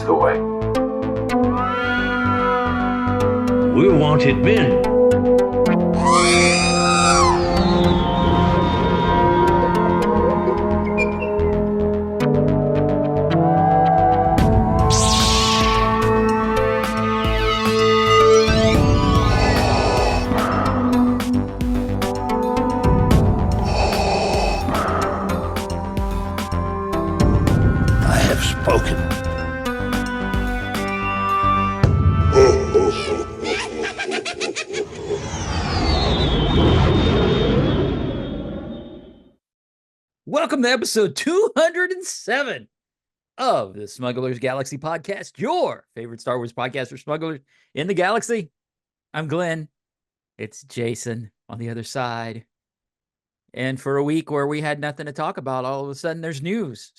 the way. We're wanted men. I have spoken. Welcome to episode 207 of the Smugglers Galaxy Podcast, your favorite Star Wars podcast for smugglers in the galaxy. I'm Glenn. It's Jason on the other side. And for a week where we had nothing to talk about, all of a sudden there's news.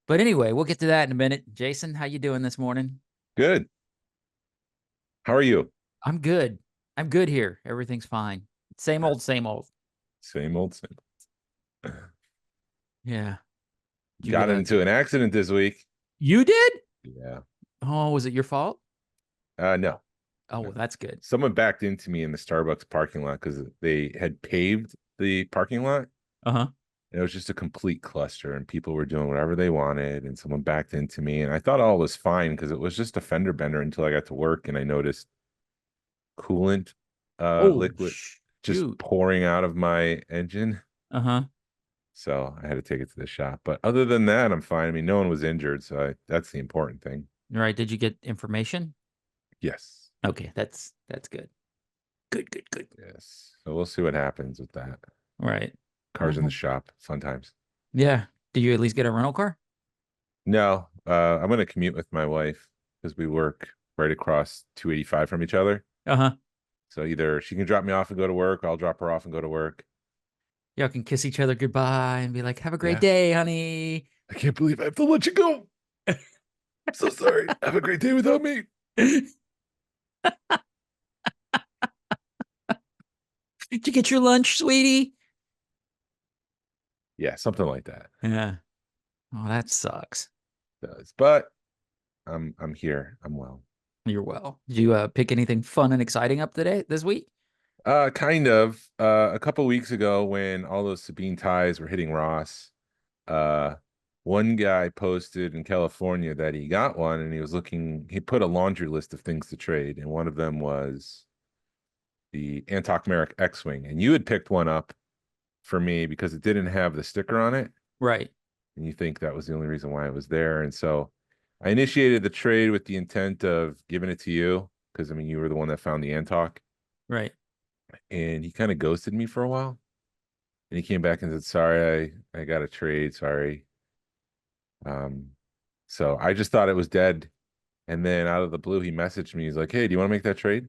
But anyway, we'll get to that in a minute. Jason, how you doing this morning? Good. How are you? I'm good. I'm good here. Everything's fine. Same old, same old. Same old. Yeah. You Got into an accident this week. You did? Yeah. Oh, was it your fault? No. Oh, well, that's good. Someone backed into me in the Starbucks parking lot because they had paved the parking lot. Uh-huh. It was just a complete cluster and people were doing whatever they wanted. And someone backed into me and I thought all was fine because it was just a fender bender until I got to work and I noticed coolant liquid just pouring out of my engine. Uh-huh. So I had to take it to the shop. But other than that, I'm fine. I mean, no one was injured. So that's the important thing. All right. Did you get information? Yes. Okay. That's good. Good. Yes. So we'll see what happens with that. All right. Cars in the shop. Fun times. Yeah. Did you at least get a rental car? No. I'm going to commute with my wife because we work right across 285 from each other. Uh-huh. So either she can drop me off and go to work, or I'll drop her off and go to work. Y'all can kiss each other goodbye and be like, have a great day, honey. I can't believe I have to let you go. I'm so sorry. Have a great day without me. Did you get your lunch, sweetie? Yeah, something like that. Yeah. Oh, that sucks. It does. But I'm here. I'm well. You're well. Did you pick anything fun and exciting up this week? Kind of. A couple weeks ago when all those Sabine ties were hitting Ross, one guy posted in California that he got one and he put a laundry list of things to trade, and one of them was the Antok Merrick X-Wing. And you had picked one up for me because it didn't have the sticker on it. Right. And you think that was the only reason why it was there. And so I initiated the trade with the intent of giving it to you because, I mean, you were the one that found the Antok. Right. And he kind of ghosted me for a while. And he came back and said, sorry, I got a trade. Sorry. So I just thought it was dead. And then out of the blue, he messaged me. He's like, hey, do you want to make that trade?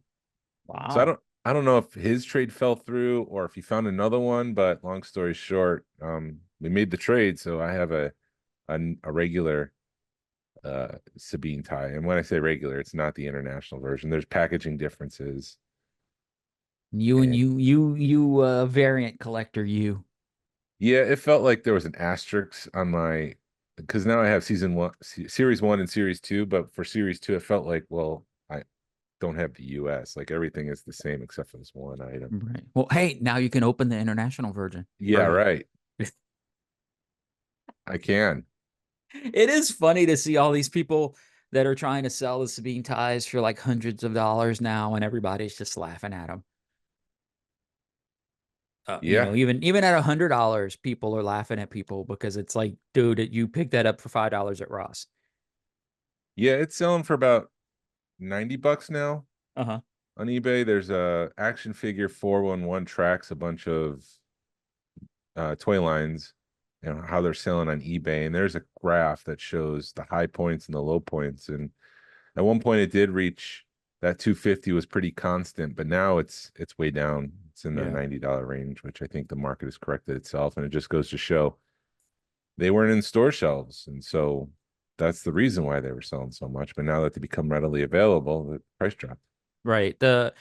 Wow. So I don't know if his trade fell through or if he found another one, but long story short, we made the trade. So I have a regular Sabine tie. And when I say regular, it's not the international version. There's packaging differences. You variant collector, you. Yeah, it felt like there was an asterisk on my, because now I have series 1 and series 2, but for series 2 it felt like, well, I don't have the US, like everything is the same except for this one item. Right. Well, hey, now you can open the international version. Yeah, right. I can. It is funny to see all these people that are trying to sell the Sabine ties for like hundreds of dollars now, and everybody's just laughing at them. Yeah. You know, even at $100, people are laughing at people because it's like, dude, you picked that up for $5 at Ross. Yeah, it's selling for about $90 now. Uh-huh. On eBay. There's a action figure 411 tracks a bunch of toy lines, you know, how they're selling on eBay, and there's a graph that shows the high points and the low points. And at one point it did reach that 250 was pretty constant, but now it's way down. It's in the $90 range, which I think the market has corrected itself. And it just goes to show they weren't in store shelves. And so that's the reason why they were selling so much. But now that they become readily available, the price dropped. Right. Well,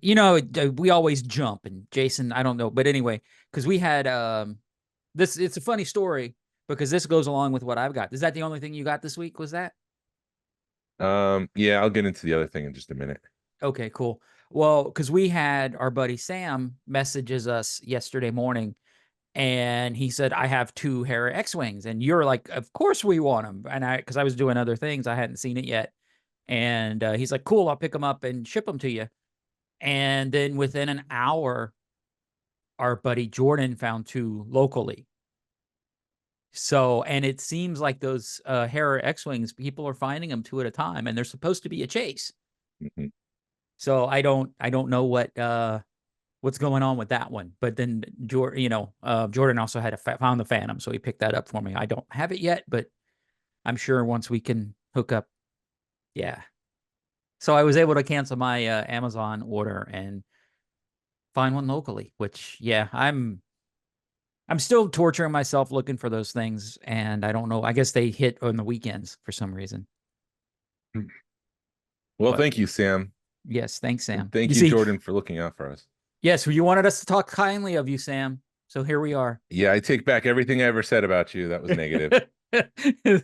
You know, we always jump, and Jason, I don't know, but anyway, because we had this. It's a funny story because this goes along with what I've got. Is that the only thing you got this week? Was that? Yeah, I'll get into the other thing in just a minute. Okay, cool. Well, because we had our buddy Sam messages us yesterday morning, and he said, I have 2 Hera X-Wings. And you're like, of course we want them. And because I was doing other things, I hadn't seen it yet. And he's like, cool, I'll pick them up and ship them to you. And then within an hour, our buddy Jordan found 2 locally. So, and it seems like those Hera X-Wings, people are finding them 2 at a time, and they're supposed to be a chase. Mm-hmm. So I don't know what's going on with that one. But then Jordan also had found the Phantom, so he picked that up for me. I don't have it yet, but I'm sure once we can hook up, yeah. So I was able to cancel my Amazon order and find one locally. Which, yeah, I'm still torturing myself looking for those things, and I don't know. I guess they hit on the weekends for some reason. Well, But thank you, Sam. yes, thanks, Sam. And thank you, Jordan, for looking out for us. Yes, you wanted us to talk kindly of you, Sam. So here we are. Yeah, I take back everything I ever said about you. That was negative.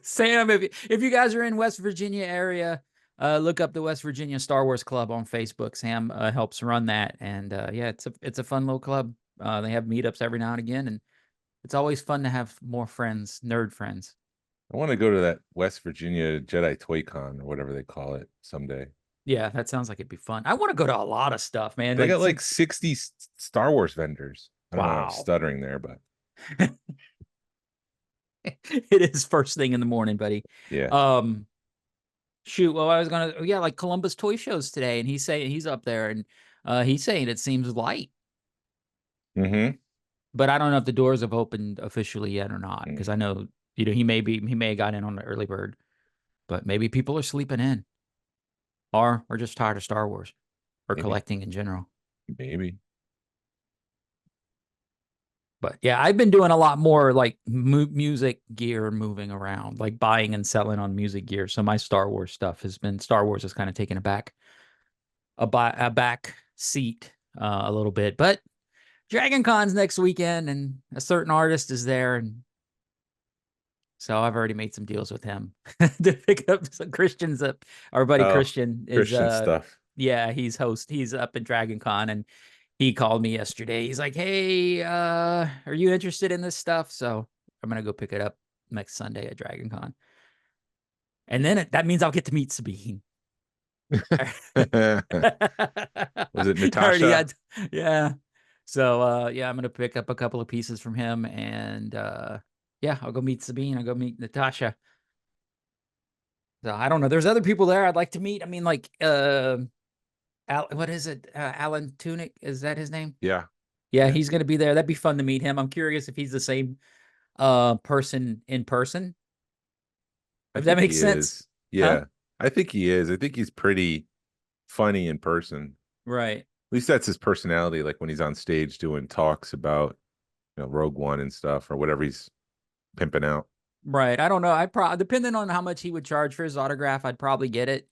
Sam, if you guys are in West Virginia area, look up the West Virginia Star Wars Club on Facebook. Sam helps run that, and yeah, it's a fun little club. They have meetups every now and again, and it's always fun to have more friends, nerd friends. I want to go to that West Virginia Jedi Toy Con or whatever they call it someday. Yeah, that sounds like it'd be fun. I want to go to a lot of stuff, man. They got like 60 Star Wars vendors. I don't know, I'm Wow. stuttering there, but it is first thing in the morning, buddy. yeah. Shoot, well, I was gonna, like Columbus Toy Shows today, and he's saying he's up there, and he's saying it seems light. Mm-hmm. But I don't know if the doors have opened officially yet or not, because I know, he may have got in on the early bird, but maybe people are sleeping in, or just tired of Star Wars, or Maybe. collecting in general. Maybe. But yeah, I've been doing a lot more like music gear moving around, like buying and selling on music gear. So my Star Wars has kind of taken a back seat a little bit. But Dragon Con's next weekend, and a certain artist is there, and so I've already made some deals with him to pick up some Christians up. Our buddy Christian is Christian stuff. Yeah, he's up at Dragon Con, and he called me yesterday. He's like, hey, are you interested in this stuff? So I'm going to go pick it up next Sunday at Dragon Con. And then that means I'll get to meet Sabine. Was it Natasha? Yeah. So, yeah, I'm going to pick up a couple of pieces from him, and yeah, I'll go meet Sabine. I'll go meet Natasha. So I don't know. There's other people there I'd like to meet. I mean, like, what is it? Alan Tunick, is that his name? Yeah. Yeah, he's going to be there. That'd be fun to meet him. I'm curious if he's the same person in person. If that makes sense. Yeah, huh? I think he is. I think he's pretty funny in person. Right. At least that's his personality. Like when he's on stage doing talks about, Rogue One and stuff or whatever he's pimping out. Right. I don't know. I'd probably, depending on how much he would charge for his autograph, I'd probably get it.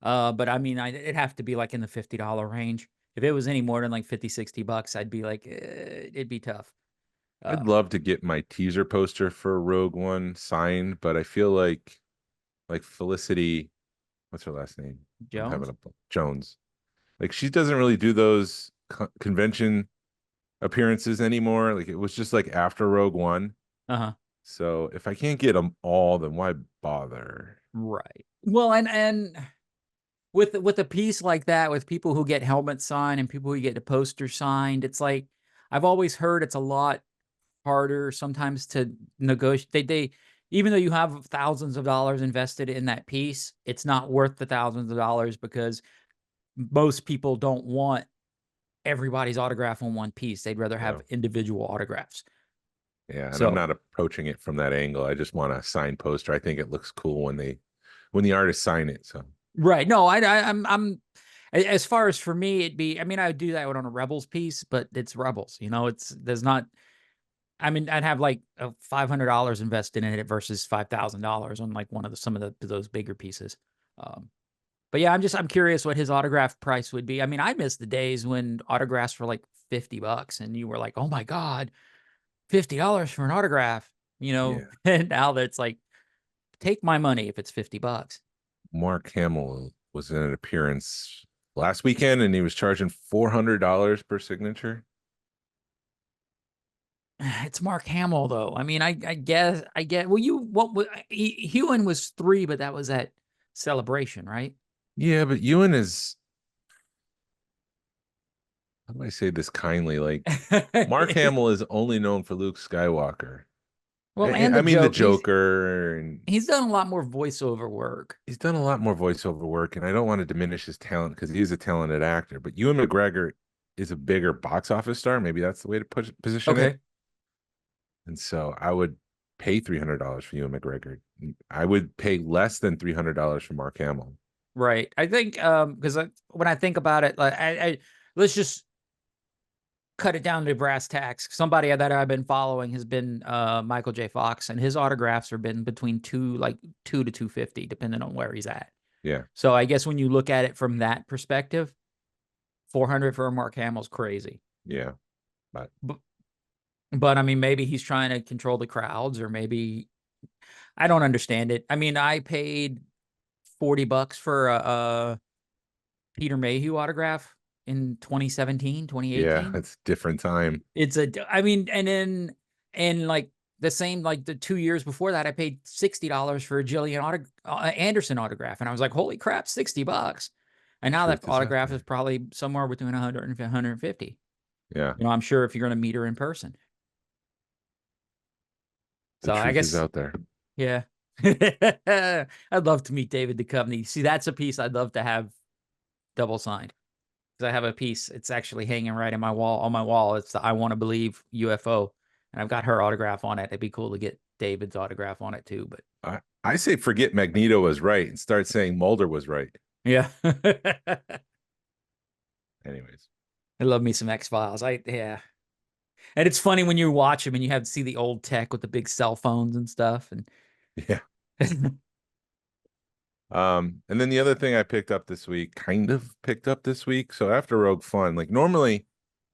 But I mean, it'd have to be like in the $50 range. If it was any more than like $50-$60, I'd be like, it'd be tough. I'd love to get my teaser poster for Rogue One signed, but I feel like Felicity, what's her last name? Jones. Like she doesn't really do those convention appearances anymore. Like it was just like after Rogue One. Uh-huh. So if I can't get them all, then why bother? Right. Well, and with a piece like that, with people who get helmets signed and people who get the poster signed, it's like, I've always heard it's a lot harder sometimes to negotiate. They even though you have thousands of dollars invested in that piece, it's not worth the thousands of dollars because most people don't want everybody's autograph on one piece. They'd rather have individual autographs. Yeah, and I'm not approaching it from that angle. I just want a signed poster. I think it looks cool when the artists sign it. So right. No, I'm as far as for me, I mean, I would do that on a Rebels piece, but it's Rebels, I'd have like $500 invested in it versus $5,000 on like some of those bigger pieces. But yeah, I'm curious what his autograph price would be. I mean, I miss the days when autographs were like $50 and you were like, oh my God, $50 for an autograph, Yeah. and now that's like, take my money if it's $50. Mark Hamill was in an appearance last weekend and he was charging $400 per signature. It's Mark Hamill though. I mean, I guess I get, well, Hewan was 3, but that was at Celebration, right? Yeah, but Ewan is, how do I say this kindly? Like, Mark Hamill is only known for Luke Skywalker. Well, and I the mean, the joke, Joker, and he's done a lot more voiceover work. he's done a lot more voiceover work. And I don't want to diminish his talent because he is a talented actor. But Ewan McGregor is a bigger box office star. Maybe that's the way to position it. Okay. And so I would pay $300 for Ewan McGregor. I would pay less than $300 for Mark Hamill. Right. I think because when I think about it, like let's just cut it down to brass tacks. Somebody that I've been following has been Michael J. Fox, and his autographs have been between two to 250, depending on where he's at. Yeah. So I guess when you look at it from that perspective, 400 for Mark Hamill's crazy. Yeah. But I mean, maybe he's trying to control the crowds, or maybe I don't understand it. I mean, I paid $40 for a Peter Mayhew autograph in 2017, 2018. Yeah, it's different time. I mean, and like the same, like the 2 years before that, I paid $60 for a Gillian Anderson autograph. And I was like, holy crap, $60. And now that autograph is probably somewhere between 100 and 150. Yeah. I'm sure if you're going to meet her in person. So I guess is out there. Yeah. I'd love to meet David Duchovny. See, that's a piece I'd love to have double signed. Because I have a piece, it's actually hanging right on my wall. It's the I Want to Believe UFO. And I've got her autograph on it. It'd be cool to get David's autograph on it too. But I say forget Magneto was right and start saying Mulder was right. Yeah. Anyways. I love me some X-Files. Yeah. And it's funny when you watch them and you have to see the old tech with the big cell phones and stuff. And yeah. And then the other thing I picked up this week. So after Rogue Fun, like normally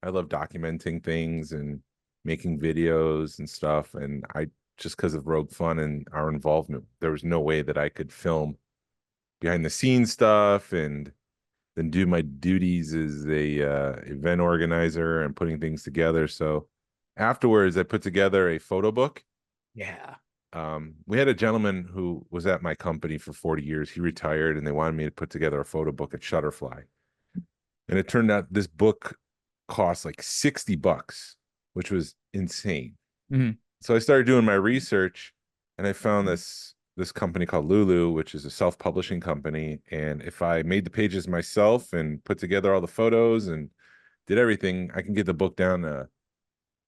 I love documenting things and making videos and stuff. And I just because of Rogue Fun and our involvement, there was no way that I could film behind the scenes stuff and then do my duties as a event organizer and putting things together. So afterwards, I put together a photo book. Yeah. We had a gentleman who was at my company for 40 years. He retired and they wanted me to put together a photo book at Shutterfly. And it turned out this book cost like $60, which was insane. Mm-hmm. So I started doing my research and I found this company called Lulu, which is a self-publishing company. And if I made the pages myself and put together all the photos and did everything, I can get the book down to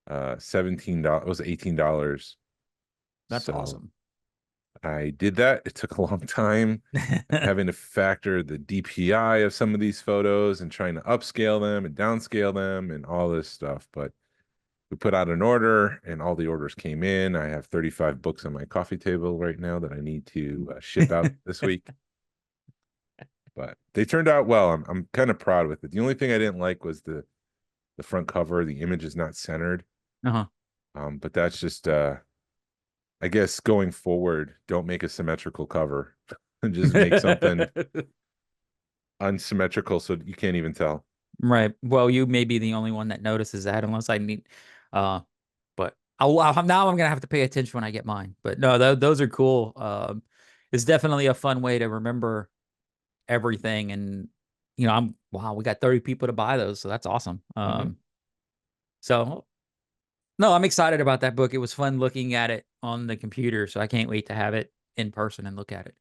$17. It was $18. That's awesome. I did that. It took a long time having to factor the DPI of some of these photos and trying to upscale them and downscale them and all this stuff. But we put out an order and all the orders came in. I have 35 books on my coffee table right now that I need to ship out this week. But they turned out well. I'm kind of proud with it. The only thing I didn't like was the front cover. The image is not centered. But that's just I guess going forward, don't make a symmetrical cover and just make something unsymmetrical so you can't even tell. Right. Well, you may be the only one that notices that, unless I need. But now I'm gonna have to pay attention when I get mine. But no, those are cool. It's definitely a fun way to remember everything, and we got 30 people to buy those, so that's awesome. So. No, I'm excited about that book. It was fun looking at it on the computer, so I can't wait to have it in person and look at it.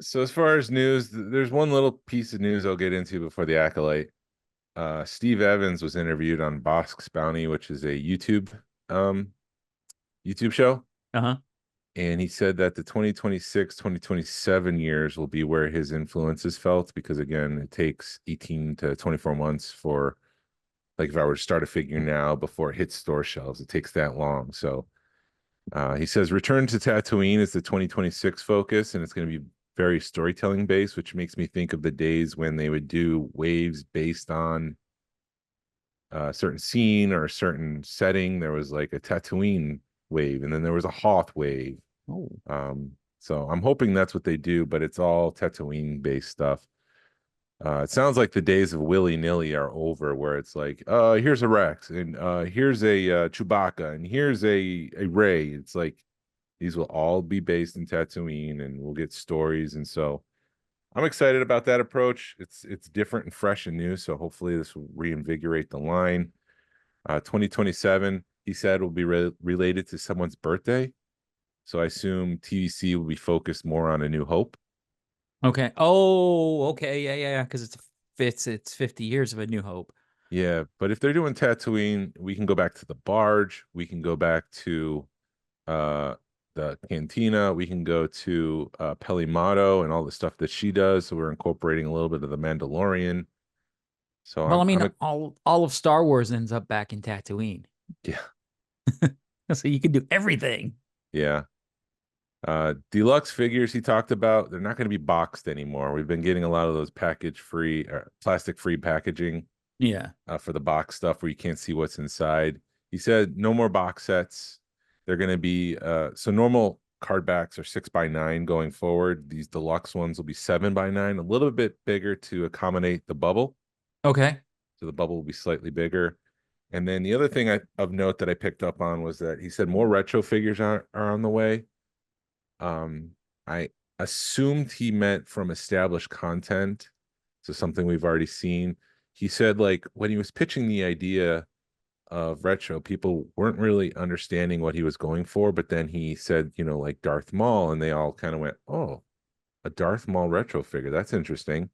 So as far as news, there's one little piece of news I'll get into before the Acolyte. Steve Evans was interviewed on Bosk's Bounty, which is a YouTube show. And he said that the 2026, 2027 years will be where his influence is felt because, again, it takes 18 to 24 months for, like, if I were to start a figure now before it hits store shelves, it takes that long. So He says Return to Tatooine is the 2026 focus, and it's going to be very storytelling based, which makes me think of the days when they would do waves based on a certain scene or a certain setting. There was like a Tatooine wave, and then there was a Hoth wave. Oh, So I'm hoping that's what they do, but it's all Tatooine based stuff. It sounds like the days of willy-nilly are over, where it's like, here's a Rex, and here's a Chewbacca, and here's a Rey. It's like these will all be based in Tatooine, and we'll get stories. And so I'm excited about that approach. It's different and fresh and new. So hopefully this will reinvigorate the line. 2027, he said, will be related to someone's birthday. So I assume TVC will be focused more on A New Hope. okay. Oh, okay. Yeah. Because it's 50 years of A New Hope. Yeah, but if they're doing Tatooine, we can go back to the barge. We can go back to the cantina. We can go to Pelimato and all the stuff that she does. So we're incorporating a little bit of the Mandalorian. So Well, I mean, all of Star Wars ends up back in Tatooine. yeah, So you can do everything. yeah. Deluxe figures he talked about, they're not going to be boxed anymore. We've been getting a lot of those package free, plastic free packaging. Yeah. For the box stuff where you can't see what's inside. He said no more box sets. They're going to be so normal card backs are 6x9 going forward. These deluxe ones will be 7x9, a little bit bigger to accommodate the bubble. Okay. So the bubble will be slightly bigger. And then the other thing of note that I picked up on was that he said more retro figures are on the way. I assumed he meant from established content, so something we've already seen. He said, like, when he was pitching the idea of retro, people weren't really understanding what he was going for. But then he said, like Darth Maul, and they all kind of went, "Oh, a Darth Maul retro figure. That's interesting."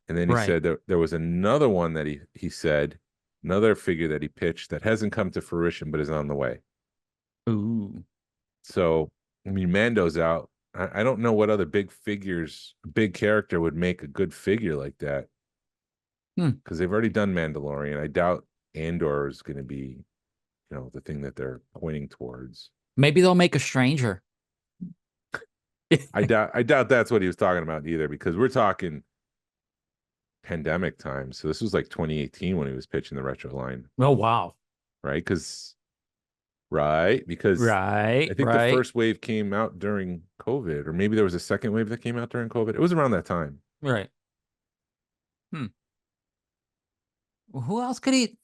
And then he said that there was another one that he said, another figure that he pitched that hasn't come to fruition but is on the way. Ooh. So, I mean, Mando's out. I don't know what other big character would make a good figure like that. Because they've already done Mandalorian. I doubt Andor is going to be, the thing that they're pointing towards. Maybe they'll make a stranger. I doubt that's what he was talking about either, because we're talking pandemic time. So this was like 2018 when he was pitching the retro line. Oh, wow. Right? Because I think the first wave came out during COVID, or maybe there was a second wave that came out during COVID. It was around that time. Right. Well, who else could he?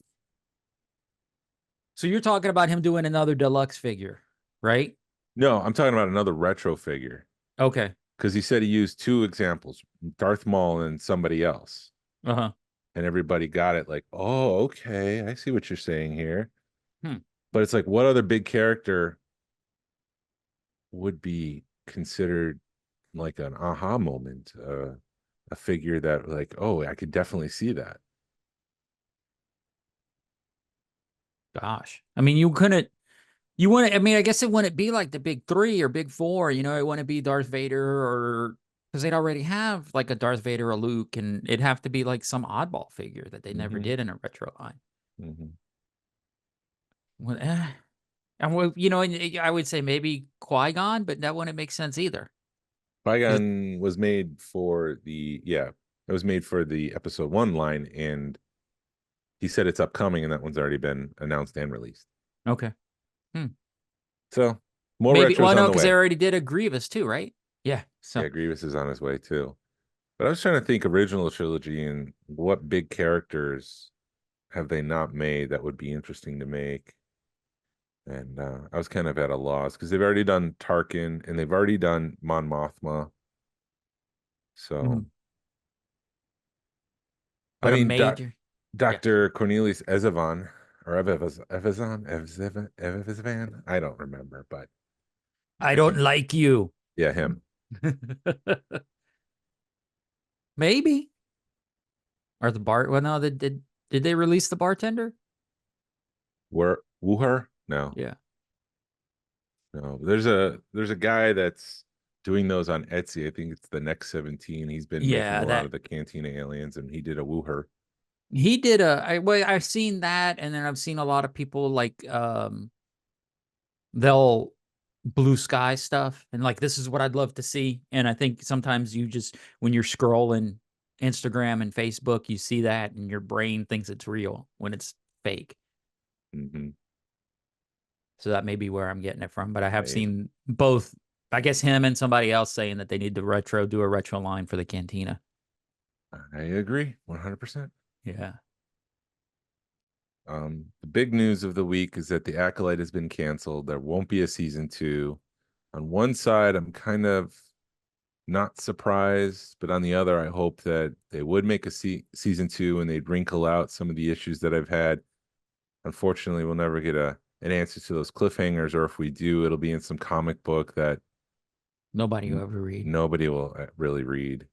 So you're talking about him doing another deluxe figure, right? No, I'm talking about another retro figure. Okay. Because he said he used two examples, Darth Maul and somebody else. Uh-huh. And everybody got it like, oh, okay, I see what you're saying here. Hmm. But it's like, what other big character would be considered like an aha moment? A figure that like, oh, I could definitely see that. Gosh. I mean, I guess it wouldn't be like the big three or big four, it wouldn't be Darth Vader, or because they'd already have like a Darth Vader, a Luke, and it'd have to be like some oddball figure that they never did in a retro line. Well, and I would say maybe Qui-Gon, but that wouldn't make sense either. Qui-Gon was made for it was made for the episode 1 line, and he said it's upcoming, and that one's already been announced and released. Okay. So more retros on the way. Because they already did a Grievous too, right? Yeah. So yeah, Grievous is on his way too. But I was trying to think original trilogy and what big characters have they not made that would be interesting to make. And I was kind of at a loss because they've already done Tarkin and they've already done Mon Mothma. So, but I mean, Dr. Yeah. Cornelius Ezevan or Evazan, I don't remember, but I don't like you. Yeah, him. Maybe. Or the bar? Well, no, did they release the bartender? Wuher? No. Yeah. No. There's a guy that's doing those on Etsy. I think it's the Next 17. He's been making a lot of the Cantina aliens, and he did a Wuher. He did I've seen that, and then I've seen a lot of people like they'll blue sky stuff, and like this is what I'd love to see. And I think sometimes you just when you're scrolling Instagram and Facebook, you see that and your brain thinks it's real when it's fake. Mm-hmm. So that may be where I'm getting it from. But I have Right. seen both, I guess him and somebody else saying that they need to do a retro line for the cantina. I agree 100%. Yeah. The big news of the week is that the Acolyte has been canceled. There won't be a season 2. On one side, I'm kind of not surprised, but on the other, I hope that they would make a season 2 and they'd wrinkle out some of the issues that I've had. Unfortunately, we'll never get an answer to those cliffhangers, or if we do, it'll be in some comic book that Nobody will ever read. nobody will really read.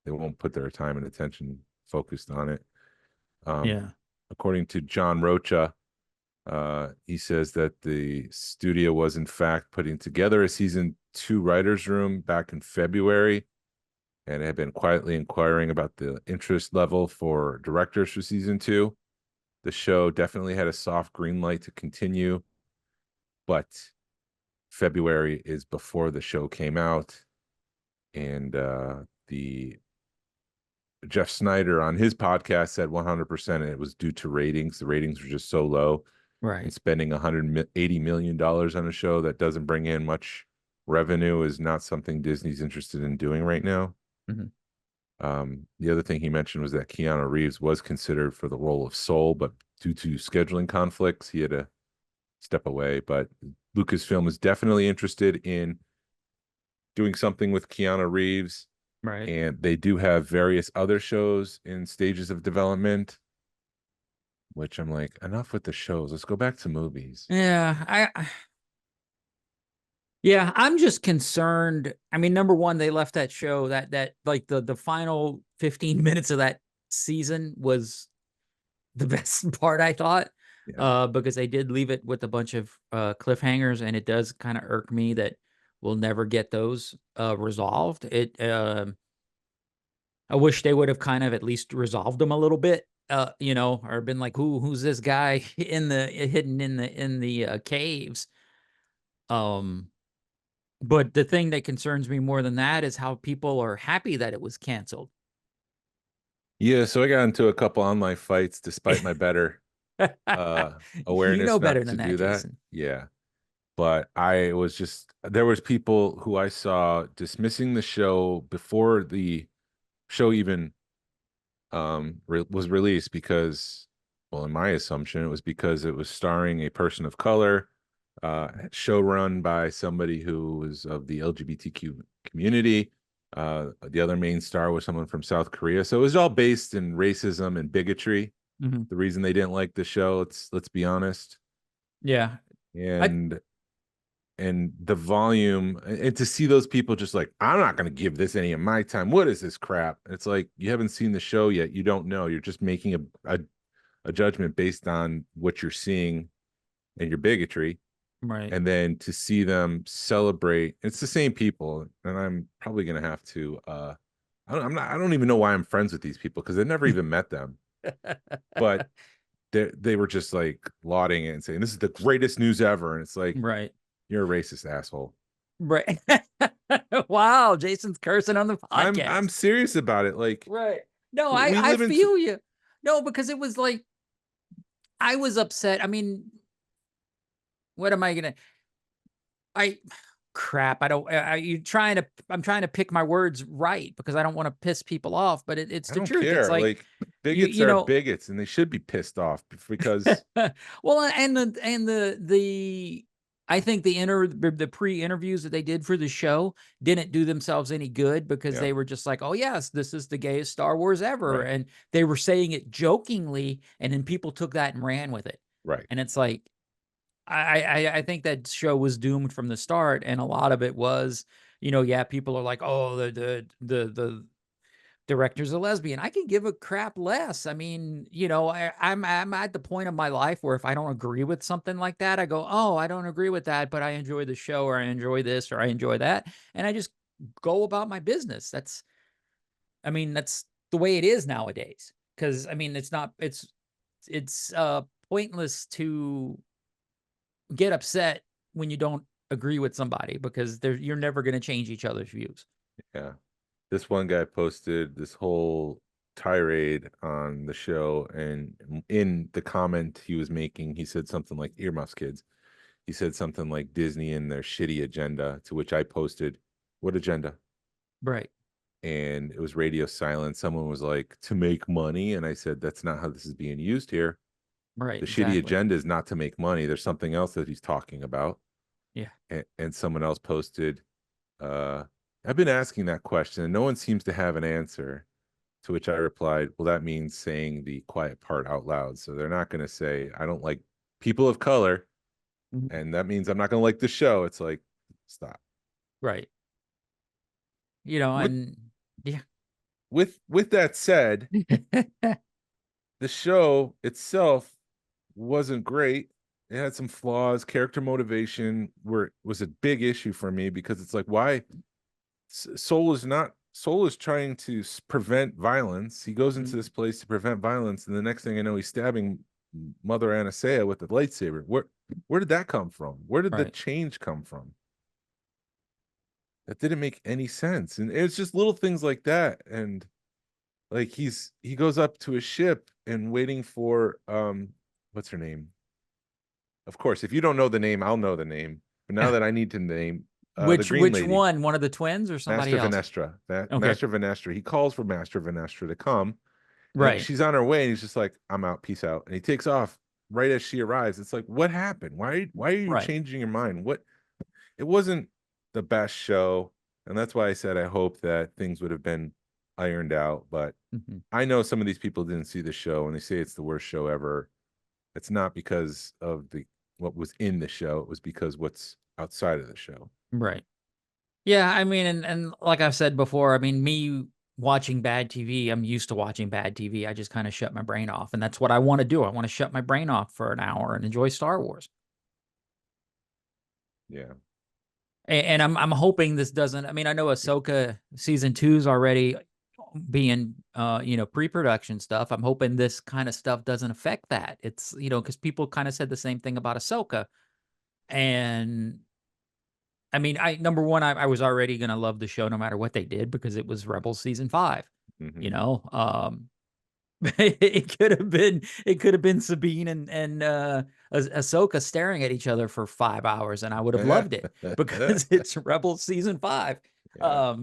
They won't put their time and attention focused on it. Yeah. According to John Rocha, he says that the studio was in fact putting together a season 2 writers' room back in February, and had been quietly inquiring about the interest level for directors for season 2. The show definitely had a soft green light to continue, but February is before the show came out, and the Jeff Snyder on his podcast said 100% it was due to ratings. The ratings were just so low. Right. And spending $180 million on a show that doesn't bring in much revenue is not something Disney's interested in doing right now. Mm-hmm. The other thing he mentioned was that Keanu Reeves was considered for the role of Soul, but due to scheduling conflicts, he had to step away. But Lucasfilm is definitely interested in doing something with Keanu Reeves. Right. And they do have various other shows in stages of development, which I'm like, enough with the shows. Let's go back to movies. Yeah. Yeah, I'm just concerned. I mean, number one, they left that show that like the final 15 minutes of that season was the best part, I thought. Yeah. Because they did leave it with a bunch of cliffhangers, and it does kind of irk me that we'll never get those resolved. I wish they would have kind of at least resolved them a little bit, or been like, who's this guy hidden in the caves? But the thing that concerns me more than that is how people are happy that it was canceled. Yeah, so I got into a couple online fights despite my better You know awareness better not to than that, do that. Jason. Yeah. But there was people who I saw dismissing the show before the show even was released because, well, in my assumption, it was because it was starring a person of color, show run by somebody who was of the LGBTQ community. The other main star was someone from South Korea. So it was all based in racism and bigotry. Mm-hmm. The reason they didn't like the show, let's be honest. Yeah. And the volume, and to see those people just like, I'm not going to give this any of my time. What is this crap? It's like, you haven't seen the show yet. You don't know. You're just making a judgment based on what you're seeing and your bigotry. Right. And then to see them celebrate, it's the same people. And I'm probably going to have to, I don't even know why I'm friends with these people, because I've never even met them. But they were just like lauding it and saying, this is the greatest news ever. And it's like, right. You're a racist asshole. Right. Wow, Jason's cursing on the podcast. I'm serious about it. Like, right. No, I feel you. No, because it was like, I was upset. I mean, what am I gonna? Crap. I'm trying to pick my words right because I don't want to piss people off, but it's the truth. Care. It's like bigots are bigots, and they should be pissed off because well, and the I think the pre-interviews that they did for the show didn't do themselves any good because they were just like, oh yes, this is the gayest Star Wars ever. Right. And they were saying it jokingly, and then people took that and ran with it. Right. And it's like, I think that show was doomed from the start. And a lot of it was, people are like, oh, the director's a lesbian. I can give a crap less. I mean, I'm at the point of my life where if I don't agree with something like that, I go, oh, I don't agree with that, but I enjoy the show, or I enjoy this, or I enjoy that. And I just go about my business. That's the way it is nowadays. Cause it's pointless to get upset when you don't agree with somebody because you're never going to change each other's views. Yeah. This one guy posted this whole tirade on the show, and in the comment he was making, he said something like earmuffs kids. He said something like Disney and their shitty agenda, to which I posted, what agenda? Right. And it was radio silence. Someone was like, to make money. And I said, that's not how this is being used here. Right. The Exactly. shitty agenda is not to make money. There's something else that he's talking about. Yeah. And someone else posted, I've been asking that question and no one seems to have an answer. To which I replied, well, that means saying the quiet part out loud. So they're not going to say, I don't like people of color. Mhm. And that means I'm not going to like the show. It's like, stop. Right. You know, and yeah. With that said, the show itself wasn't great. It had some flaws. Character motivation was a big issue for me, because it's like, why Soul is trying to prevent violence. He goes into this place to prevent violence, and the next thing I know, he's stabbing Mother Anastasia with a lightsaber. Where did that come from? Where did the Right. change come from? That didn't make any sense. And it's just little things like that. And like he goes up to a ship and waiting for what's her name? Of course, if you don't know the name, I'll know the name. But now that I need to name the Which green lady, one? One of the twins or somebody Master else? Vanestra. Okay. Master Vanestra. He calls for Master Vanestra to come. And Right. she's on her way, and he's just like, I'm out, peace out. And he takes off right as she arrives. It's like, what happened? Why are you Right. changing your mind? It wasn't the best show. And that's why I said I hope that things would have been ironed out. But I know some of these people didn't see the show and they say it's the worst show ever. It's not because of what was in the show. It was because what's outside of the show. Right. Yeah, I mean, and like I've said before, I mean, me watching bad TV, I'm used to watching bad TV. I just kind of shut my brain off, and that's what I want to do. I want to shut my brain off for an hour and enjoy Star Wars. Yeah. And I'm hoping this doesn't. I mean, I know Ahsoka season 2 is already being pre-production stuff. I'm hoping this kind of stuff doesn't affect that. It's because people kind of said the same thing about Ahsoka, and I mean, number one, I was already gonna love the show no matter what they did because it was Rebels season 5. It could have been Sabine and Ahsoka staring at each other for 5 hours, and I would have loved it because it's Rebels season 5. Yeah.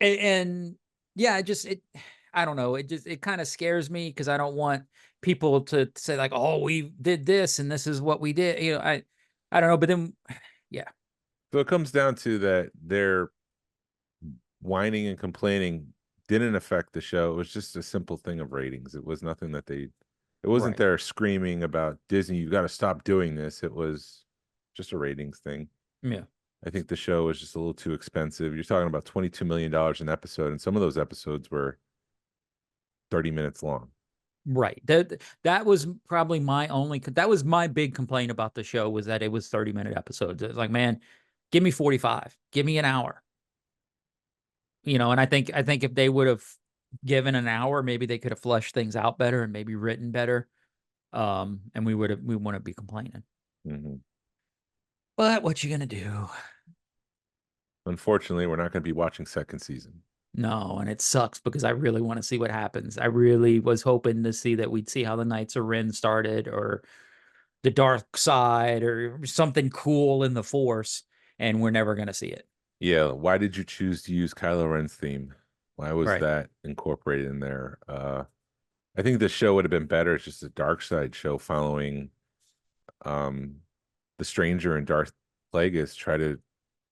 And yeah, I don't know. It kind of scares me because I don't want people to say like, oh, we did this and this is what we did. I don't know, but then yeah. So it comes down to that their whining and complaining didn't affect the show. It was just a simple thing of ratings. It was nothing that it wasn't Right. there screaming about Disney, you got to stop doing this. It was just a ratings thing. Yeah. I think the show was just a little too expensive. You're talking about $22 million an episode, and some of those episodes were 30 minutes long. Right. That was probably that was my big complaint about the show, was that it was 30-minute episodes. It's like, man, give me 45, give me an hour. And I think if they would have given an hour, maybe they could have fleshed things out better and maybe written better. And we wouldn't be complaining. But what you gonna do? Unfortunately, we're not going to be watching second season. No, and it sucks because I really want to see what happens. I really was hoping to see that we'd see how the Knights of Ren started, or the dark side, or something cool in the Force, and we're never going to see it. Yeah. Why did you choose to use Kylo Ren's theme? Why was Right. that incorporated in there? I think the show would have been better. It's just a dark side show following the Stranger and Darth Plagueis try to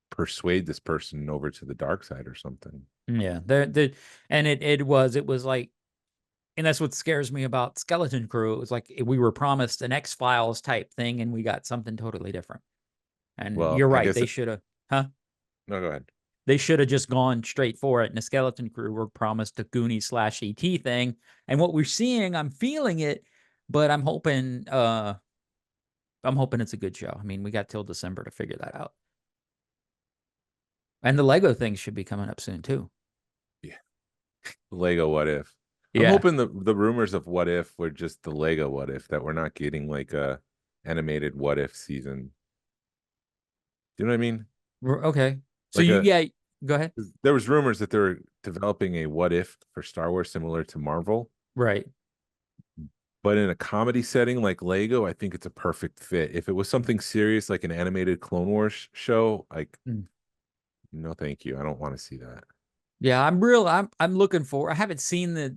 persuade this person over to the dark side or something. Yeah. And it was like, and that's what scares me about Skeleton Crew. It was like we were promised an X-Files type thing, and we got something totally different. And Well, you're I right. guess They should have, No, go ahead. They should have just gone straight for it. And the Skeleton Crew were promised a Goonie/ET thing. And what we're seeing, I'm feeling it, but I'm hoping it's a good show. I mean, we got till December to figure that out. And the Lego thing should be coming up soon too. Yeah. Lego What If. Yeah. I'm hoping the rumors of What If were just the Lego What If, that we're not getting like a animated What If season. Do you know what I mean? Okay. So Like yeah, go ahead. there was rumors that they were developing a what if for Star Wars similar to Marvel, Right. but in a comedy setting like Lego, I think it's a perfect fit. If it was something serious like an animated Clone Wars show, like Mm. no, thank you. I don't want to see that. Yeah, I'm looking for. I haven't seen the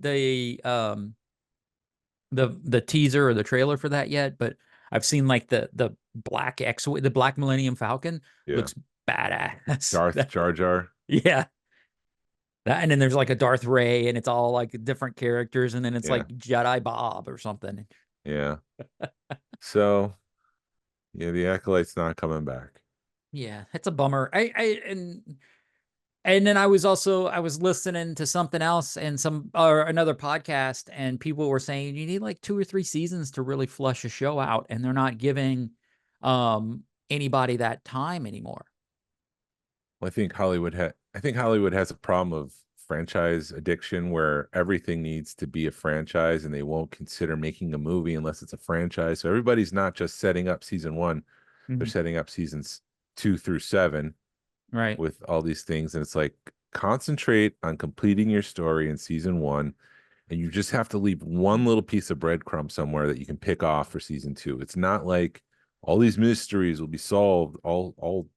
teaser or the trailer for that yet, but I've seen like the black X, the Black Millennium Falcon Yeah, looks badass. Darth Jar Jar. Yeah. And then there's like a Darth Ray, and it's all like different characters, and then it's Yeah, like Jedi Bob or something. yeah. So yeah, the Acolyte's not coming back. Yeah, it's a bummer. And then I was listening to something else and some or another podcast, and people were saying you need like 2 or 3 seasons to really flush a show out, and they're not giving anybody that time anymore. Well, I think Hollywood has a problem of franchise addiction where everything needs to be a franchise and they won't consider making a movie unless it's a franchise. So everybody's not just setting up season one, they're Mhm. setting up seasons 2 through 7 Right. with all these things. And it's like concentrate on completing your story in season one. And you just have to leave one little piece of breadcrumb somewhere that you can pick off for season two. It's not like all these mysteries will be solved, all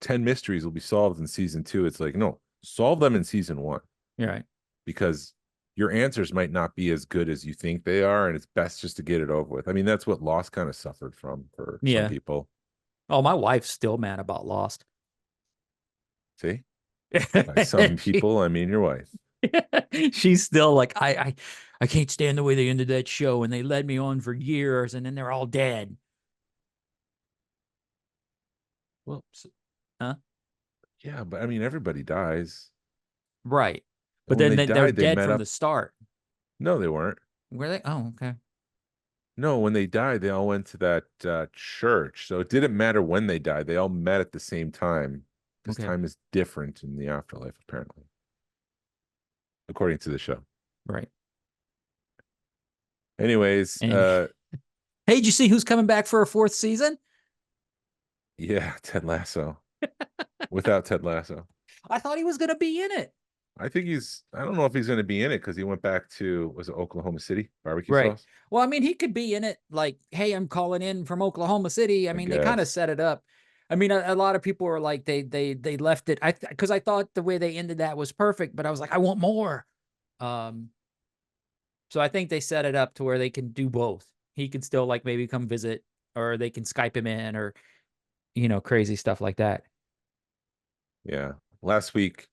10 mysteries will be solved in season two. It's like, no, solve them in season one You're right. because your answers might not be as good as you think they are. And it's best just to get it over with. I mean, that's what Lost kind of suffered from for some Yeah. people. Oh, my wife's still mad about Lost. See, by some She- people, I mean your wife. she's still like, I can't stand the way they ended that show, and they led me on for years, and then they're all dead. Well, Huh? yeah, but I mean, everybody dies. Right. And But when then they they're died, they dead met from up. the start. No, they weren't. Were they? Oh, okay. No, when they died, they all went to that church. So it didn't matter when they died. They all met at the same time because Okay. time is different in the afterlife, apparently, according to the show. Right. Anyways, And hey, did you see who's coming back for a 4th season? yeah, Ted Lasso. Without Ted Lasso. I thought he was going to be in it. I think I don't know if he's going to be in it because he went back to, was it Oklahoma City barbecue Right. sauce? Well, I mean, he could be in it like, hey, I'm calling in from Oklahoma City. I I mean, they kind of guess. set it up. I mean, a lot of people were like, they left it. Because I thought the way they ended that was perfect, but I was like, I want more. Um, so I think they set it up to where they can do both. He can still like maybe come visit, or they can Skype him in, or crazy stuff like that. Yeah. Last week,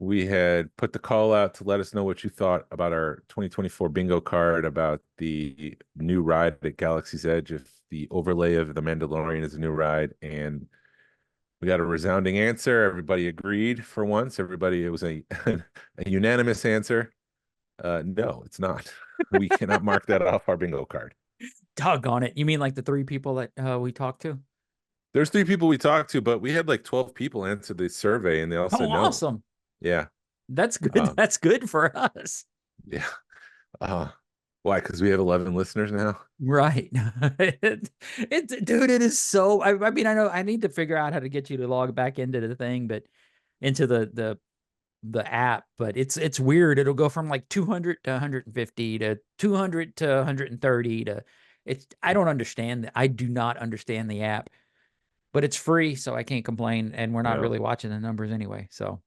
we had put the call out to let us know what you thought about our 2024 bingo card about the new ride at Galaxy's Edge, if the overlay of the Mandalorian is a new ride. And we got a resounding answer. Everybody agreed for once. It was a unanimous answer. No, it's not. We cannot mark that off our bingo card. Doggone it. You mean like the 3 people that we talked to? There's 3 people we talked to, but we had like 12 people answer the survey and they all said Oh, no. awesome. Yeah. That's good. That's good for us. Yeah. Why? Because we have 11 listeners now. Right. Dude, it is so, I mean, I know I need to figure out how to get you to log back into the thing, but into the app, but it's weird. It'll go from like 200 to 150 to 200 to 130 to I don't understand. I do not understand the app, but it's free, so I can't complain. And we're not No. really watching the numbers anyway. So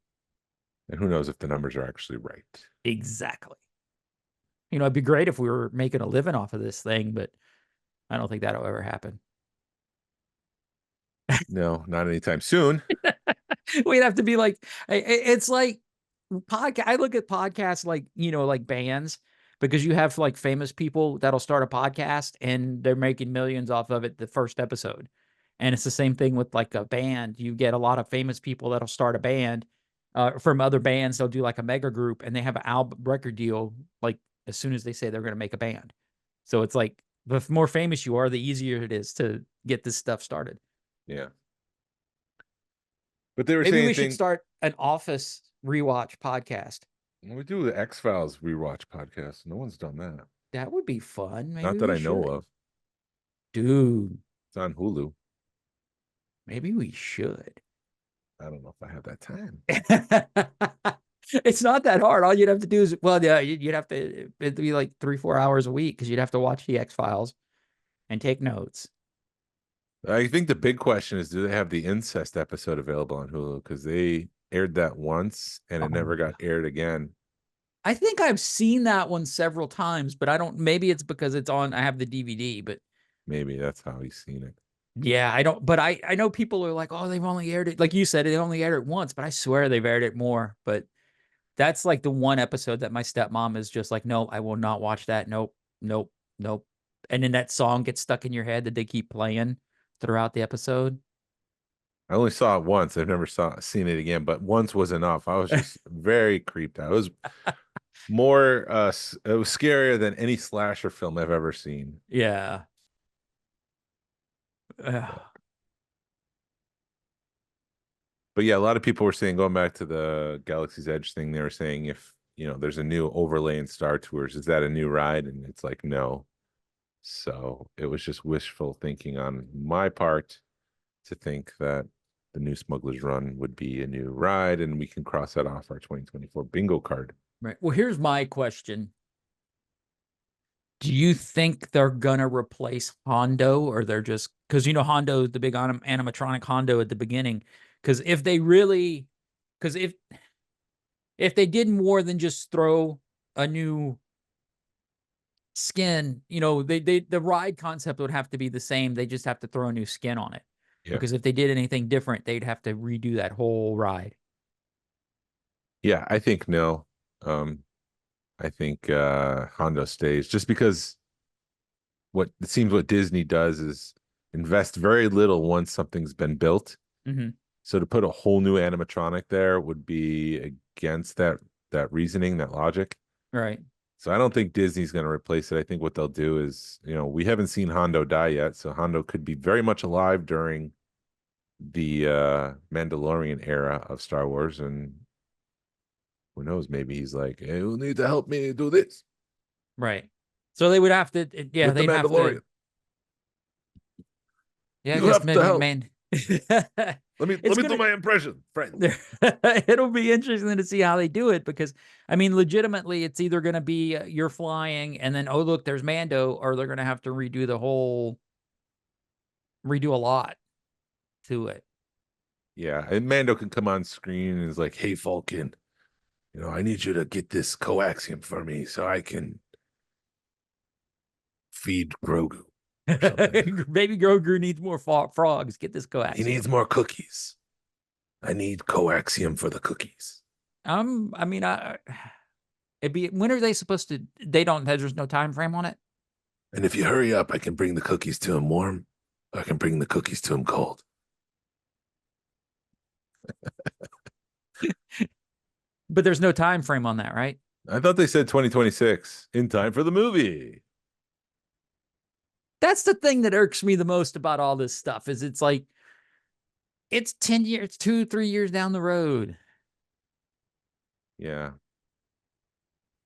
And who knows if the numbers are actually right. exactly. It'd be great if we were making a living off of this thing, but I don't think that'll ever happen. No, not anytime soon. We'd have to be like, it's like podcast. I look at podcasts like, like bands, because you have like famous people that'll start a podcast and they're making millions off of it the first episode. And it's the same thing with like a band. You get a lot of famous people that'll start a band from other bands. They'll do like a mega group and they have an album record deal like as soon as they say they're going to make a band. So it's like the more famous you are, the easier it is to get this stuff started. Yeah. But they were Maybe saying we should start an Office rewatch podcast. we do the X-Files rewatch podcast. No one's done that. That would be fun. Maybe Not that we I know should. of. Dude. It's on Hulu. Maybe we should. I don't know if I have that time. It's not that hard. All you'd have to do is, well, yeah, you'd have to, it'd be like 3-4 hours a week because you'd have to watch the X-Files and take notes. I think the big question is, do they have the incest episode available on Hulu? Because they aired that once and it never got aired again. I think I've seen that one several times, but I don't, maybe it's because it's on, I have the DVD, but Maybe that's how he's seen it. yeah, I don't, but I know people are like, oh, they've only aired it. Like you said, they only aired it once, but I swear they've aired it more. But that's like the one episode that my stepmom is just like, no, I will not watch that. Nope, nope, nope. And then that song gets stuck in your head that they keep playing throughout the episode. I only saw it once. I've never seen it again, but once was enough. I was just very creeped out. It was more it was scarier than any slasher film I've ever seen. Yeah. Ugh. But yeah, a lot of people were saying, going back to the Galaxy's Edge thing, they were saying, if there's a new overlay in Star Tours, is that a new ride? And it's like, no. So it was just wishful thinking on my part to think that the new Smugglers Run would be a new ride, and we can cross that off our 2024 bingo card. Right. Well, here's my question. Do you think they're gonna replace Hondo, or they're just, because Hondo, the big animatronic Hondo at the beginning? Because if they really, because if they did more than just throw a new skin, the ride concept would have to be the same. They just have to throw a new skin on it. Yeah. Because if they did anything different, they'd have to redo that whole ride. Yeah, I think no. I think Hondo stays, just because what it seems what Disney does is invest very little once something's been built. Mm-hmm. So to put a whole new animatronic there would be against that reasoning, that logic. Right. So I don't think Disney's going to replace it. I think what they'll do is, we haven't seen Hondo die yet, so Hondo could be very much alive during the Mandalorian era of Star Wars, and who knows, maybe he's like, hey, you need to help me do this. Right. So they would have to, yeah, with they'd the have Mandalorian. to. Yeah, I You guess have to maybe, help. man. Let me do my impression, friend. It'll be interesting to see how they do it, because I mean, legitimately, it's either going to be you're flying and then, oh, look, there's Mando, or they're going to have to redo a lot to it. Yeah, and Mando can come on screen and is like, hey, Falcon, I need you to get this coaxium for me so I can feed Grogu. Baby Grogu needs more frogs. Get this coaxium. He needs more cookies. I need coaxium for the cookies. I mean, when are they supposed to? There's no time frame on it. And if you hurry up, I can bring the cookies to him warm. Or I can bring the cookies to him cold. But there's no time frame on that, right? I thought they said 2026, in time for the movie. That's the thing that irks me the most about all this stuff, is it's like, it's 10 years, 2-3 years down the road. Yeah.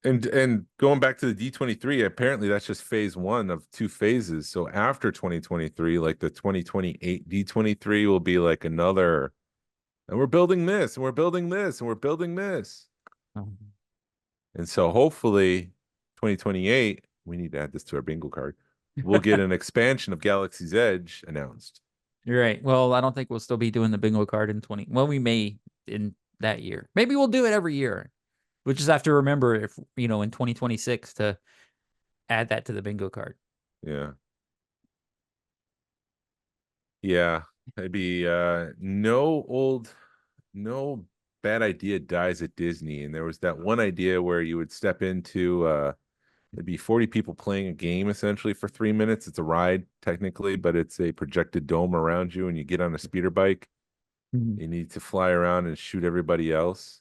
And going back to the D23, apparently that's just phase 1 of 2 phases. So after 2023, like the 2028 D23 will be like another, and we're building this, and we're building this, and we're building this. And so hopefully 2028, we need to add this to our bingo card. We'll get an expansion of Galaxy's Edge announced. You're right. Well, I don't think we'll still be doing the bingo card in well, we may in that year. Maybe we'll do it every year. We'll just have to remember, if in 2026, to add that to the bingo card. Yeah. Yeah. Maybe no bad idea dies at Disney. And there was that one idea where you would step into it'd be 40 people playing a game essentially for 3 minutes. It's a ride technically, but it's a projected dome around you, and you get on a speeder bike. Mm-hmm. You need to fly around and shoot everybody else.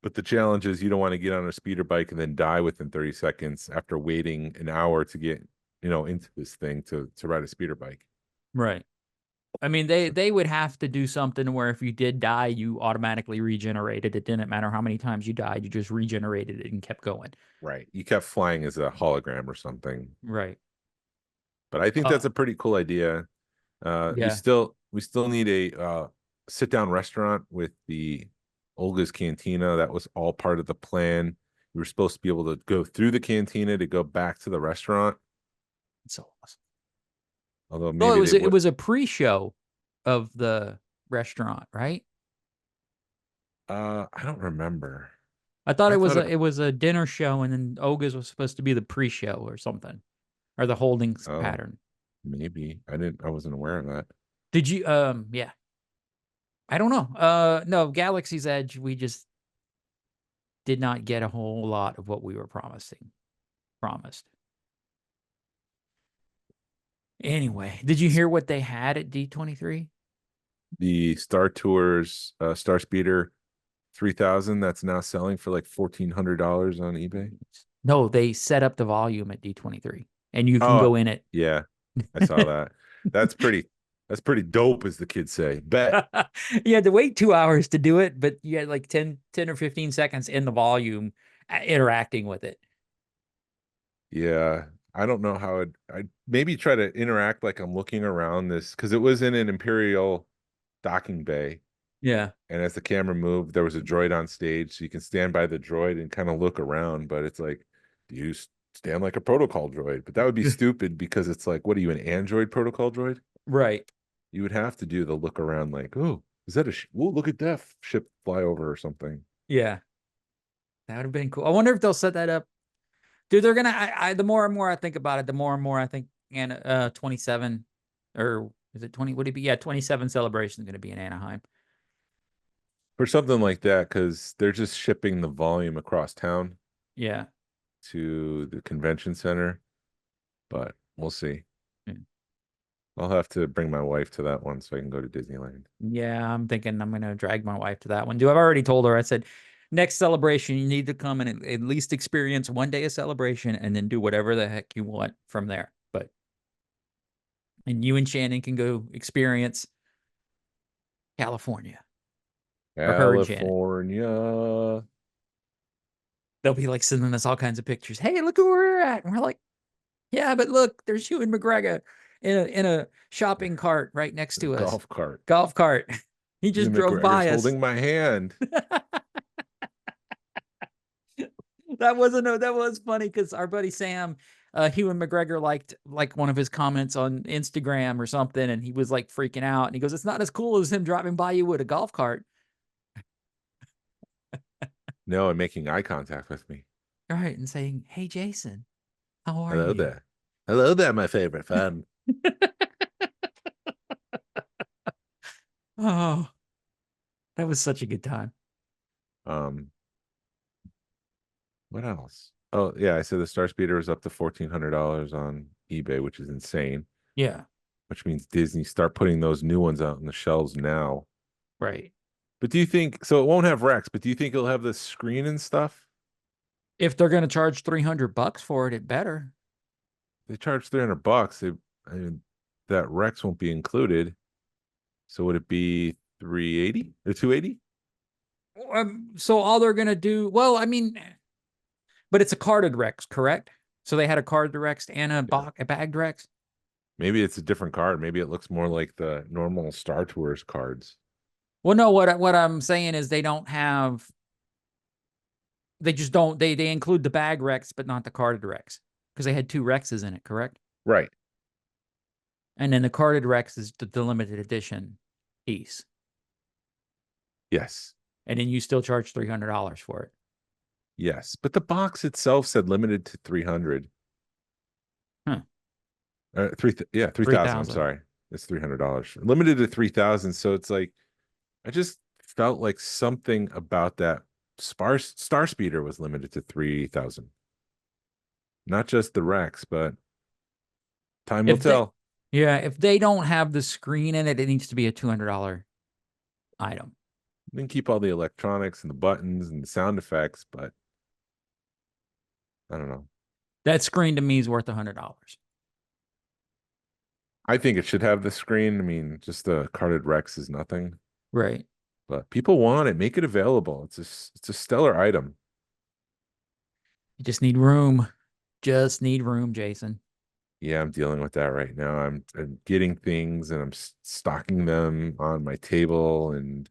But the challenge is you don't want to get on a speeder bike and then die within 30 seconds after waiting an hour to get, into this thing to ride a speeder bike. Right. I mean, they would have to do something where if you did die, you automatically regenerated. It didn't matter how many times you died, you just regenerated it and kept going. Right. You kept flying as a hologram or something. Right. But I think that's a pretty cool idea. Yeah. You still, We still need a sit down restaurant with the Olga's Cantina. That was all part of the plan. We were supposed to be able to go through the cantina to go back to the restaurant. It's so awesome. Although Well, maybe it was a pre-show of the restaurant, right? I don't remember. I thought I it was thought it was a dinner show, and then Olga's was supposed to be the pre-show or something, or the holding Oh, pattern. maybe. I wasn't aware of that. Did you? Yeah. I don't know. No, Galaxy's Edge. We just did not get a whole lot of what we were promised. Anyway, did you hear what they had at D23? The Star Tours Star Speeder 3000 that's now selling for like $1,400 on eBay. No, they set up the volume at D23, and you can Oh, go in it. yeah, I saw that. That's pretty dope, as the kids say. Bet. You had to wait 2 hours to do it, but you had like 10 or 15 seconds in the volume interacting with it. Yeah, I don't know how I'd maybe try to interact like I'm looking around this, because it was in an Imperial docking bay. Yeah. And as the camera moved, there was a droid on stage, so you can stand by the droid and kind of look around. But it's like, do you stand like a protocol droid? But that would be stupid, because it's like, what are you, an android protocol droid? Right. You would have to do the look around, like, oh, is that oh, look at that ship fly over or something. Yeah. That would have been cool. I wonder if they'll set that up. Dude, they're gonna. The more and more I think about it, the more and more I think. And 27, or is it 20? Would it be? Yeah, 27 celebration is going to be in Anaheim. For something like that, because they're just shipping the volume across town. Yeah. To the convention center, but we'll see. Yeah. I'll have to bring my wife to that one so I can go to Disneyland. Yeah, I'm thinking I'm going to drag my wife to that one. I've already told her, I said, next celebration, you need to come and at least experience one day of celebration and then do whatever the heck you want from there. And you and Shannon can go experience California. California. They'll be like sending us all kinds of pictures. Hey, look where we're at. And we're like, yeah, but look, there's Ewan McGregor in a shopping cart right next to us. Golf cart. He just drove by us. Holding my hand. That was funny, because our buddy Sam, Ewan McGregor liked one of his comments on Instagram or something, and he was like freaking out. And he goes, "It's not as cool as him driving by you with a golf cart." No, and making eye contact with me. All right, and saying, "Hey, Jason, how are Hello you?" there. Hello there, my favorite fan. Oh, that was such a good time. What else? Oh, yeah, I said the Star Speeder is up to $1,400 on eBay, which is insane. Yeah. Which means Disney start putting those new ones out on the shelves now. Right. But do you think, so it won't have Rex, but do you think it'll have the screen and stuff? If they're going to charge $300 for it, it better. They charge $300. I mean, that Rex won't be included. So would it be 380 or 280? So all they're going to do, well, I mean, but it's a carded Rex, correct? So they had a carded Rex and a bagged Rex? Maybe it's a different card. Maybe it looks more like the normal Star Tours cards. Well, no, what I'm saying is they just don't, they include the bag Rex, but not the carded Rex, because they had 2 Rexes in it, correct? Right. And then the carded Rex is the limited edition piece. Yes. And then you still charge $300 for it. Yes, but the box itself said limited to 300. Huh. 3,000. I'm sorry. It's $300. Limited to 3,000. So it's like, I just felt like something about that Star Speeder was limited to 3,000. Not just the Rex, but time will tell. Yeah, if they don't have the screen in it, it needs to be a $200 item. Then keep all the electronics and the buttons and the sound effects, but I don't know. That screen to me is worth $100. I think it should have the screen. I mean, just the carded Rex is nothing. Right. But people want it. Make it available. It's a stellar item. You just need room. Just need room, Jason. Yeah, I'm dealing with that right now. I'm getting things and I'm stocking them on my table, and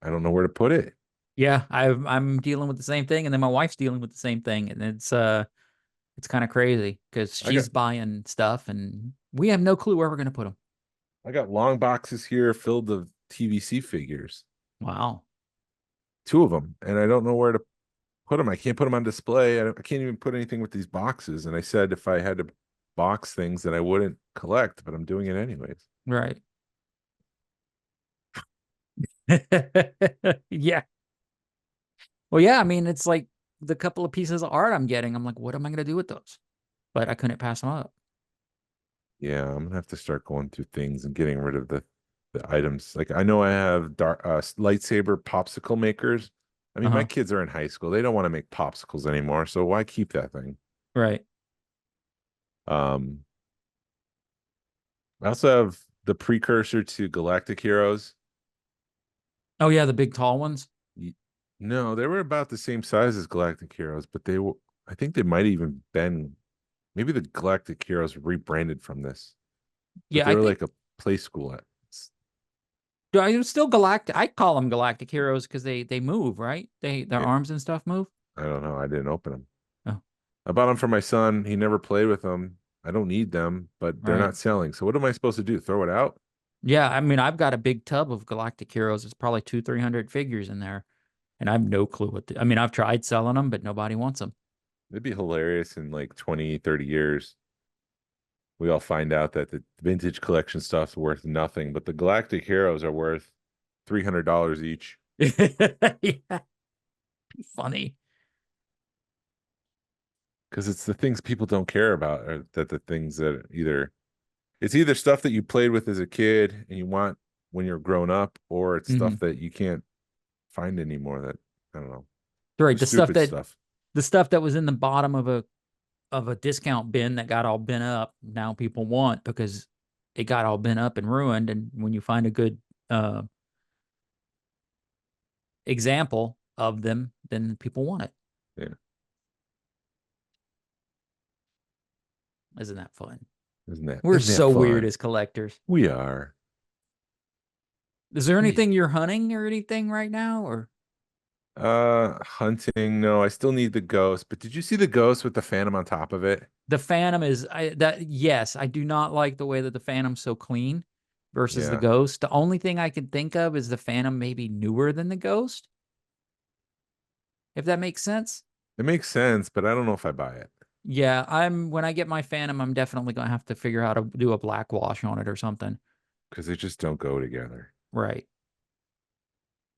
I don't know where to put it. Yeah, I'm dealing with the same thing, and then my wife's dealing with the same thing, and it's kind of crazy because I got she's buying stuff, and we have no clue where we're gonna put them. I got long boxes here filled of TVC figures, Wow. two of them, and I don't know where to put them. I can't put them on display. I can't even put anything with these boxes. And I said if I had to box things, then I wouldn't collect, but I'm doing it anyways. Right. Yeah. Well, yeah, I mean, it's like the couple of pieces of art I'm getting. I'm like, what am I gonna do with those? But I couldn't pass them up. Yeah, I'm gonna have to start going through things and getting rid of the items. Like I know I have dark lightsaber popsicle makers. I mean, my Uh-huh. kids are in high school. They don't want to make popsicles anymore, so why keep that thing? Right. Um, I also have the precursor to Galactic Heroes. Oh yeah, the big tall ones. Y- No, they were about the same size as Galactic Heroes, but they were, I think they might even been, maybe the Galactic Heroes rebranded from this, but Yeah, they I were think like a play school at. do I still galactic. I call them galactic heroes because they move, right? Their Yeah, arms and stuff move. I don't know. I didn't open them. Oh, I bought them for my son. He never played with them. I don't need them, but they're right. not selling. So what am I supposed to do? Throw it out? Yeah, I mean, I've got a big tub of galactic heroes. It's probably 200-300 figures in there, and I have no clue I mean, I've tried selling them, but nobody wants them. It'd be hilarious in like 20, 30 years. We all find out that the vintage collection stuff's worth nothing, but the Galactic Heroes are worth $300 each. Yeah, funny. Because it's the things people don't care about, or that the things that it's either stuff that you played with as a kid and you want when you're grown up, or it's Hmm. stuff that you can't find anymore that I don't know. Right, Just stupid stuff. the stuff that was in the bottom of a discount bin that got all bent up, now people want because it got all bent up and ruined. And when you find a good uh example of them, then people want it. Yeah. Isn't that fun? Isn't We're that so weird fun? as collectors. We are. Is there We anything you're hunting or anything right now? Or hunting. No, I still need the ghost. But did you see the ghost with the phantom on top of it? the Phantom is yes, I do not like the way that the Phantom's so clean versus the Yeah. Ghost. The only thing I can think of is the Phantom maybe newer than the Ghost, if that makes sense. It makes sense, but I don't know if I buy it. Yeah, when I get my Phantom, I'm definitely gonna have to figure out how to do a black wash on it or something. Because they just don't go together. Right.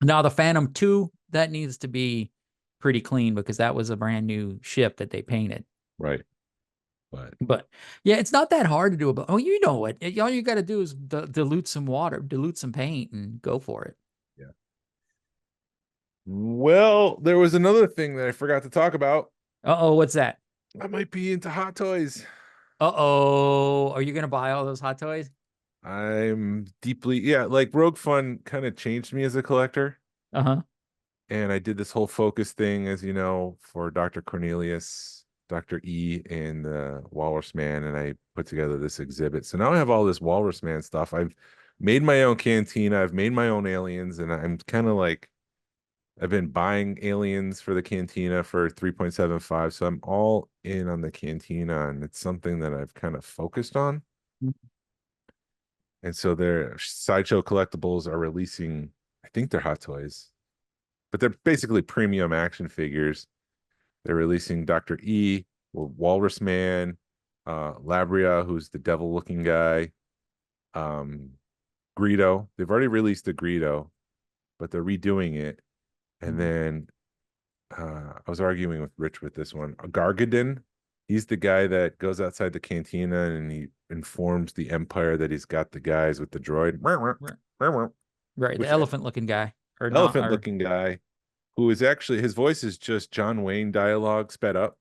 Now the Phantom 2, that needs to be pretty clean because that was a brand new ship that they painted. Right. But But yeah, it's not that hard to do. Oh, you know what? All you got to do is dilute some water, dilute some paint, and go for it. yeah. Well, there was another thing that I forgot to talk about. Uh-oh, what's that? I might be into hot toys. Uh-oh, are you gonna buy all those hot toys? I'm deeply, yeah, like Rogue Fun kind of changed me as a collector. Uh-huh. And I did this whole focus thing, as you know, for Dr. Cornelius, Dr. E, and the Walrus Man, and I put together this exhibit. So now I have all this Walrus Man stuff. I've made my own cantina, I've made my own aliens, and I'm kind of like I've been buying aliens for the cantina for 3.75. So I'm all in on the cantina, and it's something that I've kind of focused on. And so their Sideshow Collectibles are releasing, I think they're hot toys, but they're basically premium action figures. They're releasing Dr. E, Walrus Man, Labria, who's the devil looking guy, Greedo. They've already released the Greedo, but they're redoing it. And then I was arguing with Rich with this one. Gargadin, he's the guy that goes outside the cantina and he informs the Empire that he's got the guys with the droid. Right, the Which elephant looking guy. Or not elephant or looking guy who is actually his voice is just John Wayne dialogue sped up.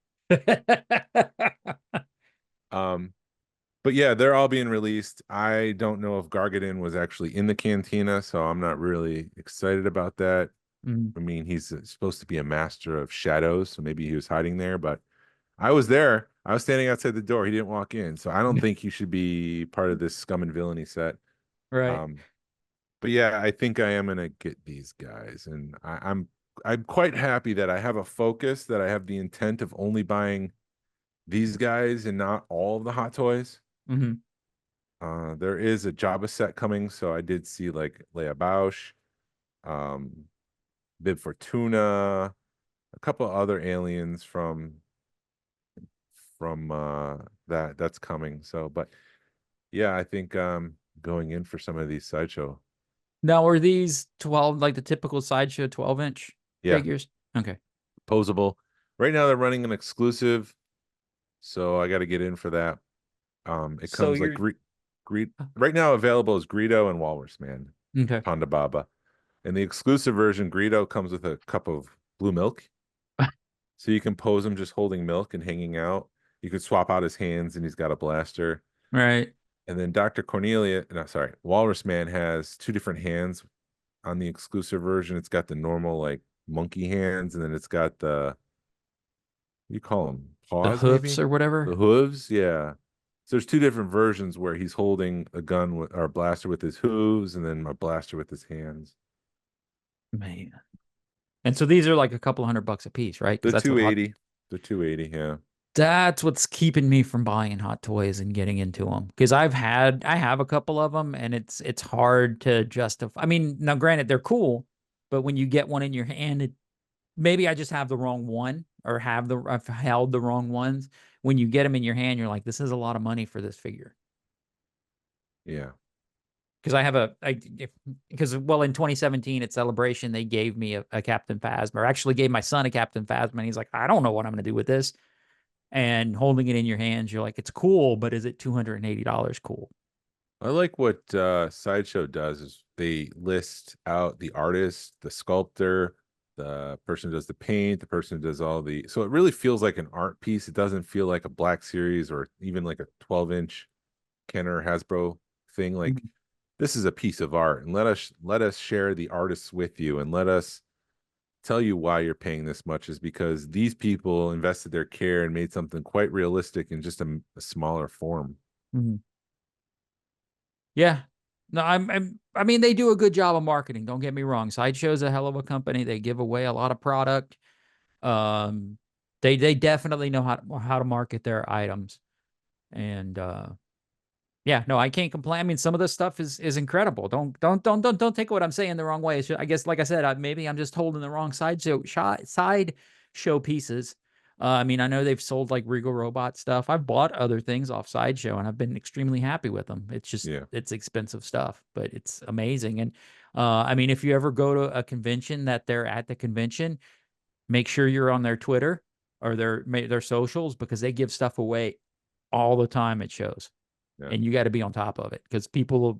But yeah, they're all being released. I don't know if Gargadin was actually in the cantina, so I'm not really excited about that. Mhm. I mean, he's supposed to be a master of shadows, so maybe he was hiding there, but I was there. I was standing outside the door. He didn't walk in, so I don't think he should be part of this scum and villainy set. Right. Um, but yeah, I think I am gonna get these guys, and I'm quite happy that I have a focus, that I have the intent of only buying these guys and not all of the hot toys. Hmm. There is a Jabba set coming, so I did see like Leia Bausch, um, Bib Fortuna, a couple other aliens from that's coming. So, but yeah, I think going in for some of these sideshow. Now, are these 12 like the typical sideshow 12-inch Yeah, figures? Okay. posable. Right now they're running an exclusive, so I got to get in for that. It So comes like you're right now available is Greedo and Walrus Man, okay. Ponda Baba. And the exclusive version, Greedo comes with a cup of blue milk. So you can pose him just holding milk and hanging out. You could swap out his hands and he's got a blaster. Right. And then Dr. Cornelia, no, sorry, Walrus Man has two different hands on the exclusive version. It's got the normal like monkey hands, and then it's got the, what do you call them? The Paws, hoofs maybe? or whatever. The hooves, yeah. So there's two different versions where he's holding a gun with, or a blaster with his hooves, and then a blaster with his hands. Man. And so these are like a couple $100 a piece, right? Because The that's what 280. The 280, yeah. that's what's keeping me from buying hot toys and getting into them. Because I have a couple of them, and it's hard to justify. I mean, now granted, they're cool, but when you get one in your hand, maybe I just have the wrong one, or I've held the wrong ones. When you get them in your hand, you're like, this is a lot of money for this figure. Yeah. Because I have because well, in 2017 at Celebration, they gave me a Captain Phasma, or actually gave my son a Captain Phasma, and he's like, I don't know what I'm going to do with this. And holding it in your hands, you're like, it's cool, but is it $280 cool? I like what Sideshow does is they list out the artist, the sculptor, the person who does the paint, the person who does all the, so it really feels like an art piece. It doesn't feel like a Black Series or even like a 12-inch Kenner Hasbro thing. Like, Mhm. this is a piece of art, and let us share the artists with you, and let us tell you why you're paying this much, is because these people invested their care and made something quite realistic in just a smaller form. Mhm. Yeah. No, I mean, they do a good job of marketing. Don't get me wrong. Sideshow's a hell of a company. They give away a lot of product. Um, they definitely know how to market their items. And yeah, no, I can't complain. I mean, some of this stuff is incredible. Don't take what I'm saying the wrong way. It's just, I guess, like I said, maybe I'm just holding the wrong side show pieces. I mean, I know they've sold like Regal Robot stuff. I've bought other things off Sideshow, and I've been extremely happy with them. It's just Yeah. it's expensive stuff, but it's amazing. And I mean, if you ever go to a convention that they're at the convention, make sure you're on their Twitter or their socials, because they give stuff away all the time at shows. Yeah. And you got to be on top of it, because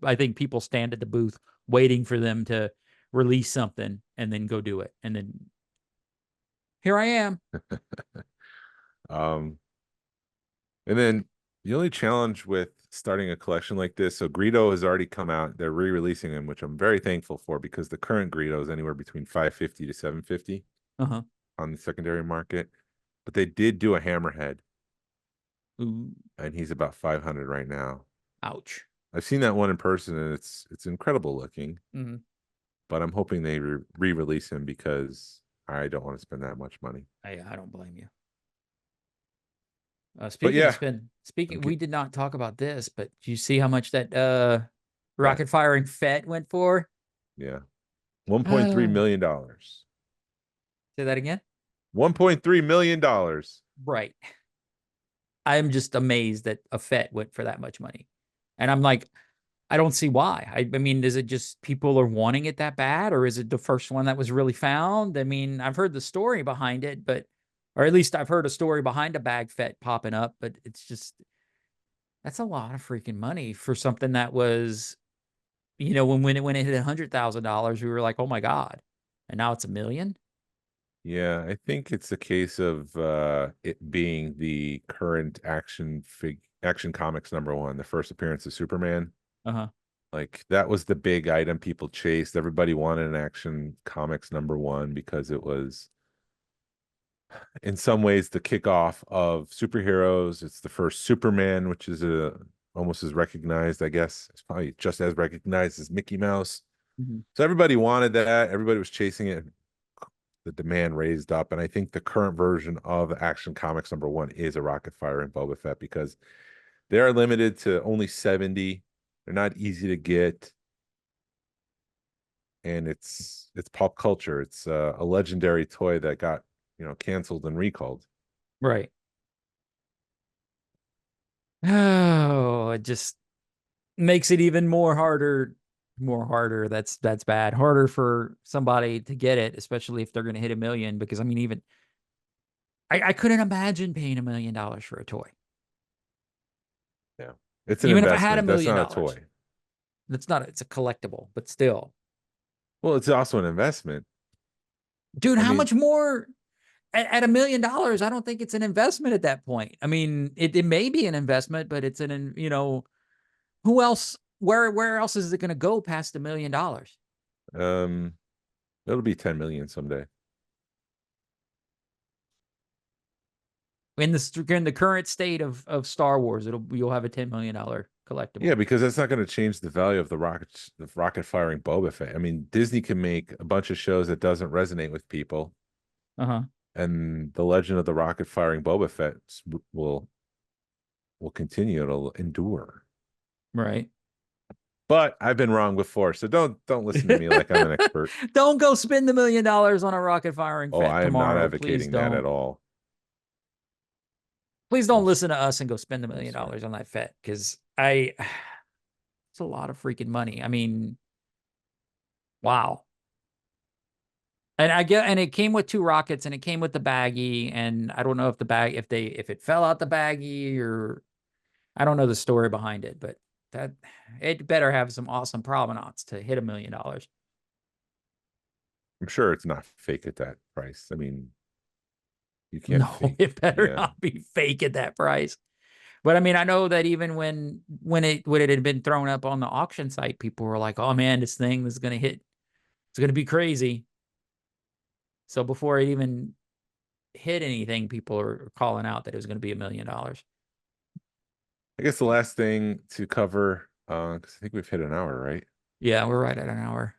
I think people stand at the booth waiting for them to release something and then go do it. And then here I am. Um, and then the only challenge with starting a collection like this, so Greedo has already come out. They're re-releasing him, which I'm very thankful for, because the current Greedo is anywhere between 550 to 750 Uh-huh. on the secondary market. But they did do a Hammerhead, Ooh, and he's about 500 right now. ouch. I've seen that one in person, and it's incredible looking. Mm-hmm. But I'm hoping they re-release him, because I don't want to spend that much money. I don't blame you. But Speaking of yeah, speaking, okay. we did not talk about this, but do you see how much that Fett, rocket firing Fett went for? yeah, 1.3 Say million dollars. that again. 1.3 million dollars. Right. I'm just amazed that a Fett went for that much money. And I'm like, I don't see why. I mean, is it just people are wanting it that bad, or is it the first one that was really found? I mean, I've heard the story behind it, but, or at least I've heard a story behind a bag Fett popping up, but it's just, that's a lot of freaking money for something that was, when it hit $100,000, we were like, oh my God. And now it's $1 million. Yeah, I think it's a case of it being the current Action Comics #1, the first appearance of Superman. Uh-huh. Like, that was the big item people chased. Everybody wanted an Action Comics #1 because it was in some ways the kickoff of superheroes. It's the first Superman, which is almost as recognized, I guess. It's probably just as recognized as Mickey Mouse. Mhm. So everybody wanted that. Everybody was chasing it. The demand raised up, and I think the current version of Action Comics #1 is a rocket fire and Boba Fett, because they are limited to only 70. They're not easy to get, and it's pop culture. It's a legendary toy that got canceled and recalled. Right. Oh, it just makes it even more harder. That's bad. Harder for somebody to get it, especially if they're going to hit 1 million. Because I mean, even I couldn't imagine paying $1 million for a toy. Yeah, it's an Even if I had investment. $1 That's million, not a toy. that's not. It's a collectible, but still, Well, it's also an investment. dude. I How mean, much more at $1 million? I don't think it's an investment at that point. I mean, it may be an investment, but it's who else? Where else is it going to go past $1 million? um, it'll be 10 million someday. In the current state of Star Wars, you'll have a $10 million collectible. Yeah, because that's not going to change the value of the rocket firing Boba Fett. I mean, Disney can make a bunch of shows that doesn't resonate with people, Uh-huh. and the legend of the rocket firing Boba Fett will continue. It'll endure. Right. But I've been wrong before, so don't listen to me like I'm an expert. Don't go spend $1 million on a rocket firing Oh, Fett I am not tomorrow. Please advocating that don't. at all. Please don't listen to us and go spend $1 million on that Fett, because it's a lot of freaking money. I mean, wow. And it came with 2 rockets, and it came with the baggie, and I don't know if if it fell out the baggie, or I don't know the story behind it, but that it better have some awesome provenance to hit $1 million. I'm sure it's not fake at that price. I mean, you can't No, fake. it better Yeah. not be fake at that price. But I mean, I know that even when it had been thrown up on the auction site, people were like, "Oh man, this thing is going to hit. It's going to be crazy." So before it even hit anything, people are calling out that it was going to be $1 million. I guess the last thing to cover, because I think we've hit an hour, right? Yeah, we're right at an hour.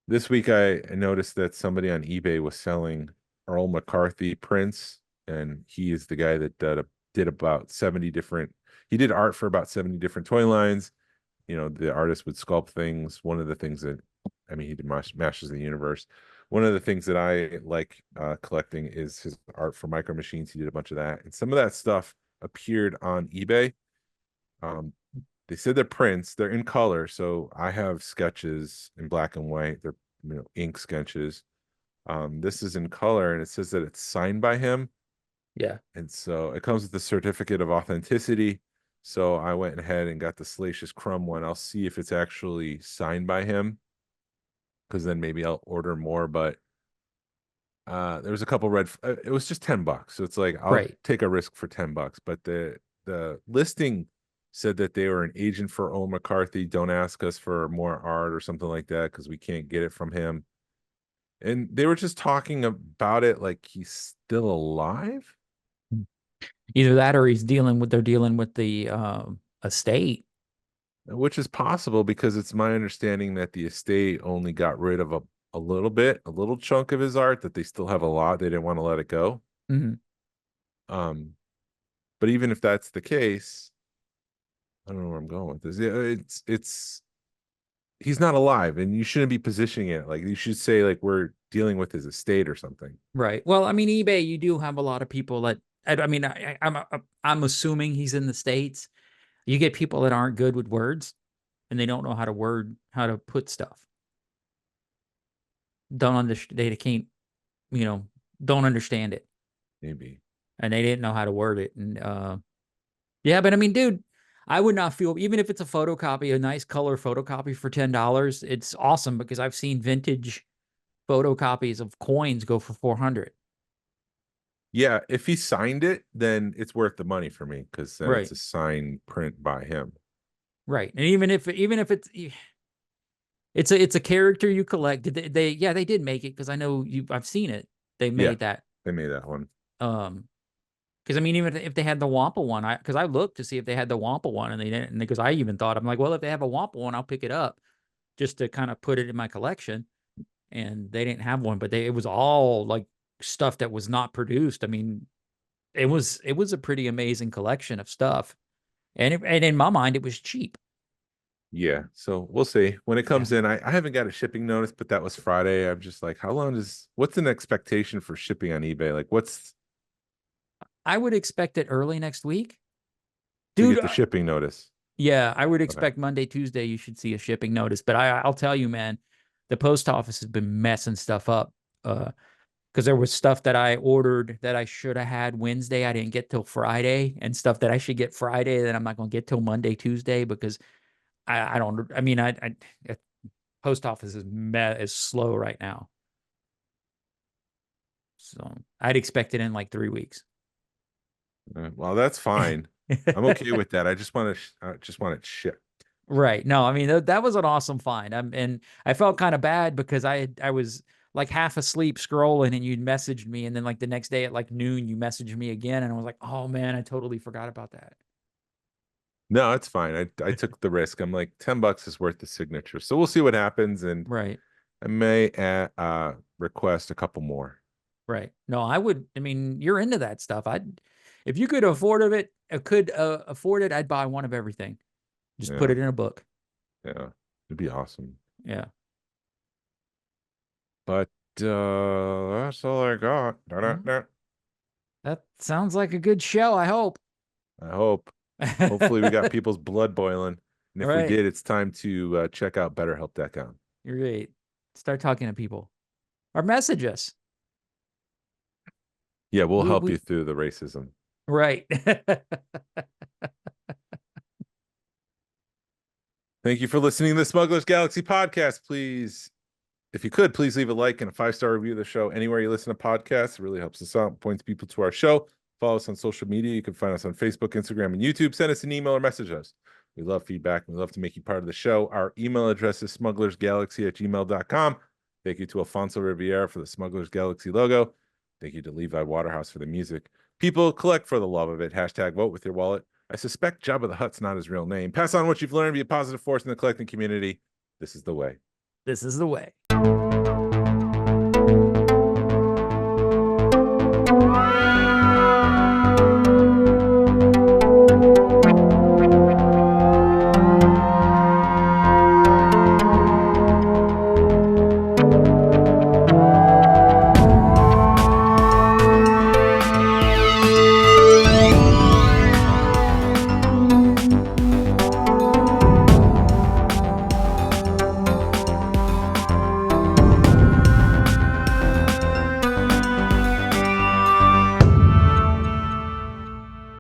This week I noticed that somebody on eBay was selling Earl McCarthy prints, and he is the guy that did about 70 different. He did art for about 70 different toy lines. The artist would sculpt things. One of the things that, I mean, he did Masters of the Universe. One of the things that I like collecting is his art for Micro Machines. He did a bunch of that, and some of that stuff appeared on eBay. They said they're prints. They're in color, so I have sketches in black and white. They're ink sketches. This is in color, and it says that it's signed by him. Yeah. And so it comes with the certificate of authenticity. So I went ahead and got the Salacious Crumb one. I'll see if it's actually signed by him, because then maybe I'll order more. But there was a couple it was just $10. So it's like, I'll take a risk for $10. But the listing said that they were an agent for Earl McCarthy. Don't ask us for more art or something like that, because we can't get it from him. And they were just talking about it like he's still alive. Either that, or they're dealing with the estate. Which is possible, because it's my understanding that the estate only got rid of a little chunk of his art, that they still have a lot. They didn't want to let it go. Mm-hmm. But even if that's the case, I don't know where I'm going with this. Yeah, it's he's not alive, and you shouldn't be positioning it like, you should say like, we're dealing with his estate or something. Right. Well, I mean, eBay, you do have a lot of people that, I mean, I'm assuming he's in the States. You get people that aren't good with words, and they don't know how to put stuff. Don't understand. They can't, don't understand it. Maybe. And they didn't know how to word it. And yeah, but I mean, dude, I would not feel, even if it's a photocopy, a nice color photocopy for $10, it's awesome, because I've seen vintage photocopies of coins go for 400. Yeah, if he signed it, then it's worth the money for me, because then it's a signed print by him. Right. And even if it's a character you collect, they did make it, because I know I've seen it. They made that They made that one. Because I mean, even if they had the Wampa one, because I looked to see if they had the Wampa one, and they didn't. And because I even thought, I'm like, well, if they have a Wampa one, I'll pick it up just to kind of put it in my collection. And they didn't have one, but it was all like stuff that was not produced. I mean, it was a pretty amazing collection of stuff, and in my mind, it was cheap. Yeah, so we'll see when it comes in. I haven't got a shipping notice, but that was Friday. I'm just like, what's an expectation for shipping on eBay? Like, I would expect it early next week, to dude. get the shipping notice? Yeah, I would expect Monday, Tuesday, you should see a shipping notice. But I'll tell you, man, the post office has been messing stuff up. Because there was stuff that I ordered that I should have had Wednesday, I didn't get till Friday, and stuff that I should get Friday that I'm not going to get till Monday, Tuesday, because I don't. I mean, post office is slow right now, so I'd expect it in like 3 weeks. Well, that's fine. I'm okay with that. I just want it shipped. Right. No, I mean that was an awesome find. And I felt kind of bad because I was like half asleep scrolling, and you'd messaged me, and then like the next day at like noon you messaged me again, and I was like, oh man, I totally forgot about that. No, it's fine. I took the risk. I'm like, $10 is worth the signature. So we'll see what happens, and Right. I may request a couple more. Right. No, I would. I mean, you're into that stuff. If you could afford it, I'd buy one of everything. Just put it in a book. Yeah, it'd be awesome. Yeah. But that's all I got. That sounds like a good show. I hope. I hope. Hopefully, we got people's blood boiling. And if we Right. did, it's time to check out BetterHelp.com. You're right. Start talking to people, or message us. Yeah, we'll help you through the racism. Right. Thank you for listening to the Smugglers Galaxy Podcast. Please, if you could, please leave a like and a 5-star review of the show anywhere you listen to podcasts. It really helps us out, points people to our show. Follow us on social media. You can find us on Facebook, Instagram, and YouTube. Send us an email or message us. We love feedback, and we love to make you part of the show. Our email address is smugglersgalaxy@gmail.com. Thank you to Alfonso Riviera for the Smugglers Galaxy logo. Thank you to Levi Waterhouse for the music. People, collect for the love of it. # vote with your wallet. I suspect Jabba the Hutt's not his real name. Pass on what you've learned. Be a positive force in the collecting community. This is the way. This is the way.